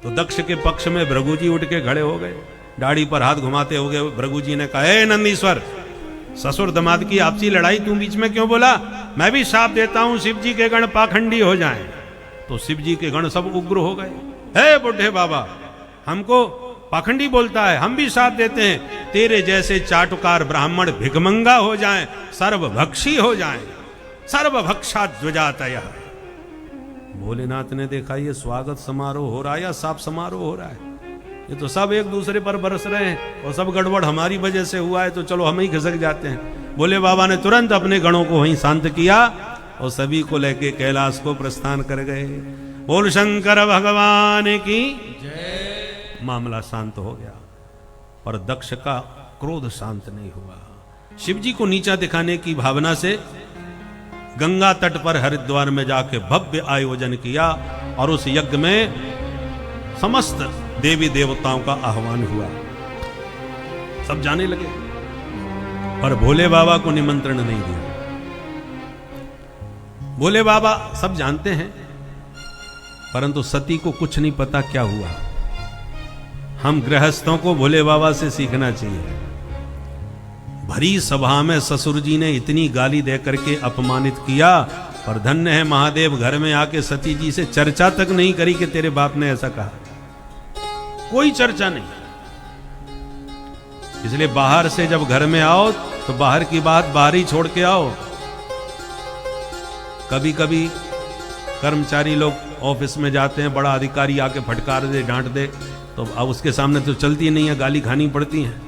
तो दक्ष के पक्ष में भृगु जी उठ के खड़े हो गए, दाढ़ी पर हाथ घुमाते हो गए। भृगु जी ने कहा, हे नंदीश्वर, ससुर दामाद की आपसी लड़ाई तू बीच में क्यों बोला? मैं भी साथ देता हूं, शिव जी के गण पाखंडी हो जाएं। तो शिव जी के गण सब उग्र हो गए। हे बुढ़े बाबा, हमको पाखंडी बोलता है, हम भी साथ देते हैं। तेरे जैसे चाटुकार ब्राह्मण भिखमंगा हो जाएं, सर्वभक्षी हो जाएं, सर्वभक्षा ध्वजातय। भोलेनाथ ने देखा ये स्वागत समारोह हो रहा है या साप समारोह हो रहा है, ये तो सब एक दूसरे पर बरस रहे हैं और सब गड़बड़ हमारी वजह से हुआ है, तो चलो हम ही खिसक जाते हैं। भोले बाबा ने तुरंत अपने गणों को वहीं शांत किया और सभी को लेके कैलाश को प्रस्थान कर गए। बोल शंकर भगवान की जय। मामला शांत हो गया, पर दक्ष का क्रोध शांत नहीं हुआ। शिव जी को नीचा दिखाने की भावना से गंगा तट पर हरिद्वार में जाके भव्य आयोजन किया और उस यज्ञ में समस्त देवी देवताओं का आह्वान हुआ। सब जाने लगे, पर भोले बाबा को निमंत्रण नहीं दिया। भोले बाबा सब जानते हैं, परंतु सती को कुछ नहीं पता क्या हुआ। हम गृहस्थों को भोले बाबा से सीखना चाहिए। भरी सभा में ससुर जी ने इतनी गाली दे करके अपमानित किया, पर धन्य है महादेव, घर में आके सती जी से चर्चा तक नहीं करी कि तेरे बाप ने ऐसा कहा। कोई चर्चा नहीं। इसलिए बाहर से जब घर में आओ तो बाहर की बात बाहर ही छोड़ के आओ। कभी कभी कर्मचारी लोग ऑफिस में जाते हैं, बड़ा अधिकारी आके फटकार दे, डांट दे, तो अब उसके सामने तो चलती नहीं है, गाली खानी पड़ती है।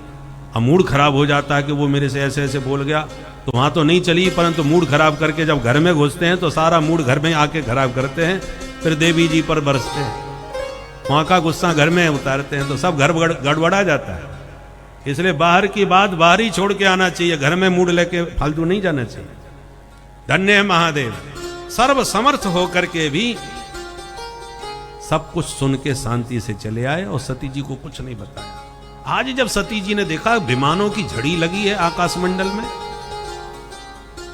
अब मूड खराब हो जाता है कि वो मेरे से ऐसे ऐसे बोल गया, तो वहां तो नहीं चली, परंतु मूड खराब करके जब घर में घुसते हैं तो सारा मूड घर में आके खराब करते हैं, फिर देवी जी पर बरसते हैं, वहां का गुस्सा घर में उतारते हैं, तो सब घर गड़बड़ा जाता है। इसलिए बाहर की बात बाहर ही छोड़ के आना चाहिए, घर में मूड लेके फालतू नहीं जाना चाहिए। धन्य है महादेव, सर्व समर्थ होकर के भी सब कुछ सुन के शांति से चले आए और सती जी को कुछ नहीं बताया। आज जब सती जी ने देखा विमानों की झड़ी लगी है आकाश मंडल में,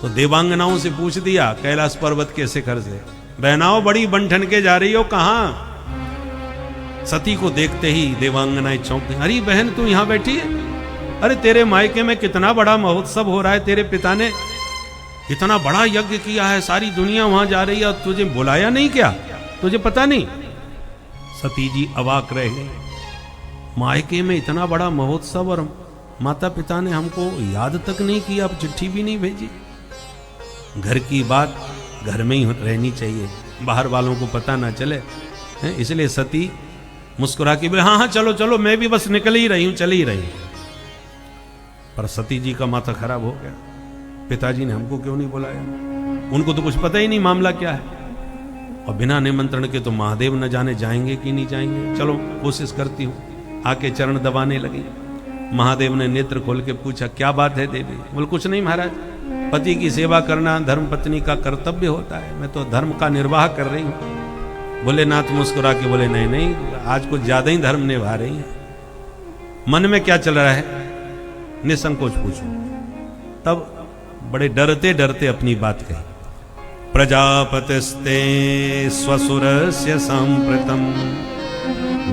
तो देवांगनाओं से पूछ दिया कैलाश पर्वत के शिखर से, बहनाओं बड़ी बंठन के जा रही हो कहां? सती को देखते ही देवांगनाएं चौंक गई। अरे बहन तू यहां बैठी है? अरे तेरे मायके में कितना बड़ा महोत्सव हो रहा है, तेरे पिता ने इतना बड़ा यज्ञ किया है, सारी दुनिया वहां जा रही है और तुझे बुलाया नहीं क्या? तुझे पता नहीं? सती जी अवाक रह गई। मायके में इतना बड़ा महोत्सव और माता पिता ने हमको याद तक नहीं किया, अब चिट्ठी भी नहीं भेजी। घर की बात घर में ही रहनी चाहिए, बाहर वालों को पता ना चले। इसलिए सती मुस्कुरा के बोले, हाँ हाँ चलो चलो, मैं भी बस निकल ही रही हूं, चल ही रही हूं। पर सती जी का माथा खराब हो गया, पिताजी ने हमको क्यों नहीं बुलाया? उनको तो कुछ पता ही नहीं मामला क्या है, और बिना निमंत्रण के तो महादेव न जाने जाएंगे कि नहीं जाएंगे। चलो कोशिश करती हूँ। आके चरण दबाने लगी। महादेव ने नेत्र खोल के पूछा, क्या बात है देवी? बोले कुछ नहीं महाराज, पति की सेवा करना धर्म पत्नी का कर्तव्य होता है, मैं तो धर्म का निर्वाह कर रही हूँ। भोलेनाथ मुस्कुरा के बोले, नहीं नहीं, आज कुछ ज्यादा ही धर्म निभा रही है। मन में क्या चल रहा है? निसंकोच पूछो। तब बड़े डरते डरते अपनी बात कही। प्रजापतिस्ते स्वसुरस्य साम्प्रतं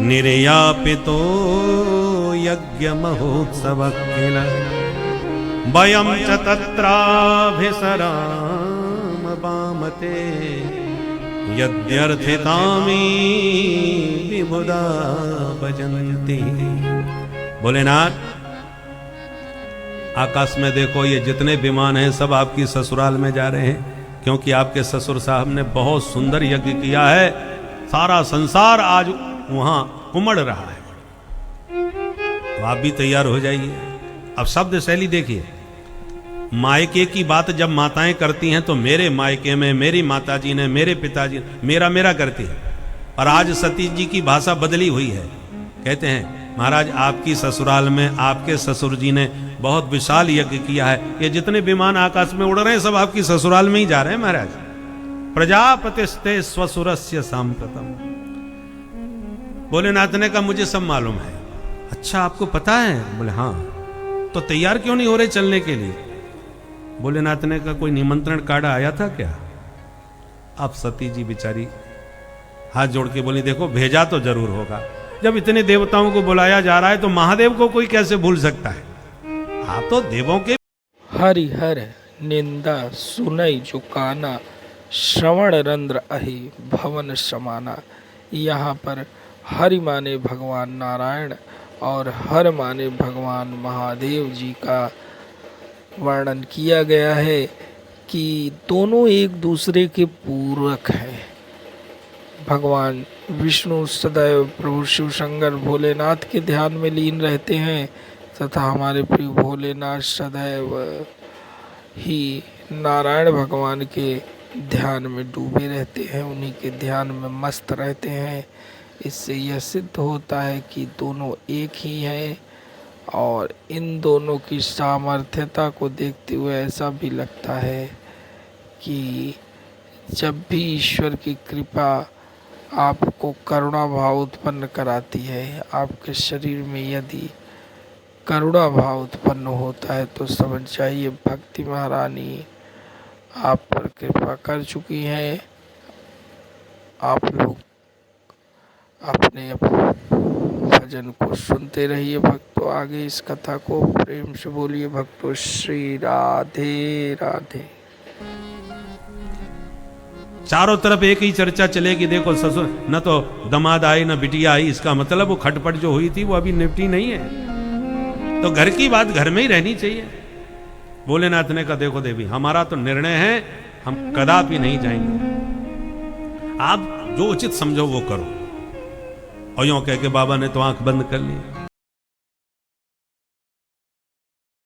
निर्यापितो यज्ञमहोत्सवः किल वयं च तत्राभिसराम वामते यद्यर्थितामी विबुधा भजन्ति। भोलेनाथ, आकाश में देखो, ये जितने विमान हैं सब आपकी ससुराल में जा रहे हैं, क्योंकि आपके ससुर साहब ने बहुत सुंदर यज्ञ किया है। सारा संसार आज वहां उमड़ रहा है, तो आप भी तैयार हो जाइए। अब शब्द शैली देखिए, मायके की बात जब माताएं करती हैं तो मेरे मायके में मेरी माताजी ने, मेरे पिताजी ने, मेरा मेरा करती है। और आज सतीश जी की भाषा बदली हुई है। कहते हैं महाराज आपकी ससुराल में आपके ससुर जी ने बहुत विशाल यज्ञ किया है, ये जितने विमान आकाश में उड़ रहे हैं सब आपकी ससुराल में ही जा रहे हैं महाराज। प्रजापतिस्ते स्वसुरस्य सांप्रतम। भोलेनाथ ने कहा मुझे सब मालूम है। अच्छा आपको पता है? बोले हाँ। तो तैयार क्यों नहीं हो रहे चलने के लिए? भोलेनाथ ने कहा कोई निमंत्रण कार्ड आया था क्या? अब सती जी बेचारी हाथ जोड़ के बोली देखो भेजा तो जरूर होगा, जब इतने देवताओं को बुलाया जा रहा है तो महादेव को कोई कैसे भूल सकता है? आप तो देवों के।
हरिहर निंदा सुनई जुकाना, श्रवण रंध्र अहि भवन समाना। यहाँ पर हरि माने भगवान नारायण और हर माने भगवान महादेव जी का वर्णन किया गया है कि दोनों एक दूसरे के पूरक हैं। भगवान विष्णु सदैव प्रभु शिव शंकर भोलेनाथ के ध्यान में लीन रहते हैं तथा हमारे प्रिय भोलेनाथ सदैव ही नारायण भगवान के ध्यान में डूबे रहते हैं, उन्हीं के ध्यान में मस्त रहते हैं। इससे यह सिद्ध होता है कि दोनों एक ही हैं और इन दोनों की सामर्थ्यता को देखते हुए ऐसा भी लगता है कि जब भी ईश्वर की कृपा आपको करुणा भाव उत्पन्न कराती है, आपके शरीर में यदि करुणा भाव उत्पन्न होता है तो समझ जाइए भक्ति महारानी आप पर कृपा कर चुकी हैं। आप लोग अपने भजन को सुनते रहिए भक्तों। आगे इस कथा को प्रेम से बोलिए भक्तों, श्री राधे राधे।
चारों तरफ एक ही चर्चा चलेगी। देखो ससुर न तो दमाद आई न बिटिया आई, इसका मतलब वो खटपट जो हुई थी वो अभी निपटी नहीं है। तो घर की बात घर में ही रहनी चाहिए। भोलेनाथ ने कहा देखो देवी हमारा तो निर्णय है, हम कदापि नहीं जाएंगे, आप जो उचित समझो वो करो। और यूं कह के बाबा ने तो आंख बंद कर ली।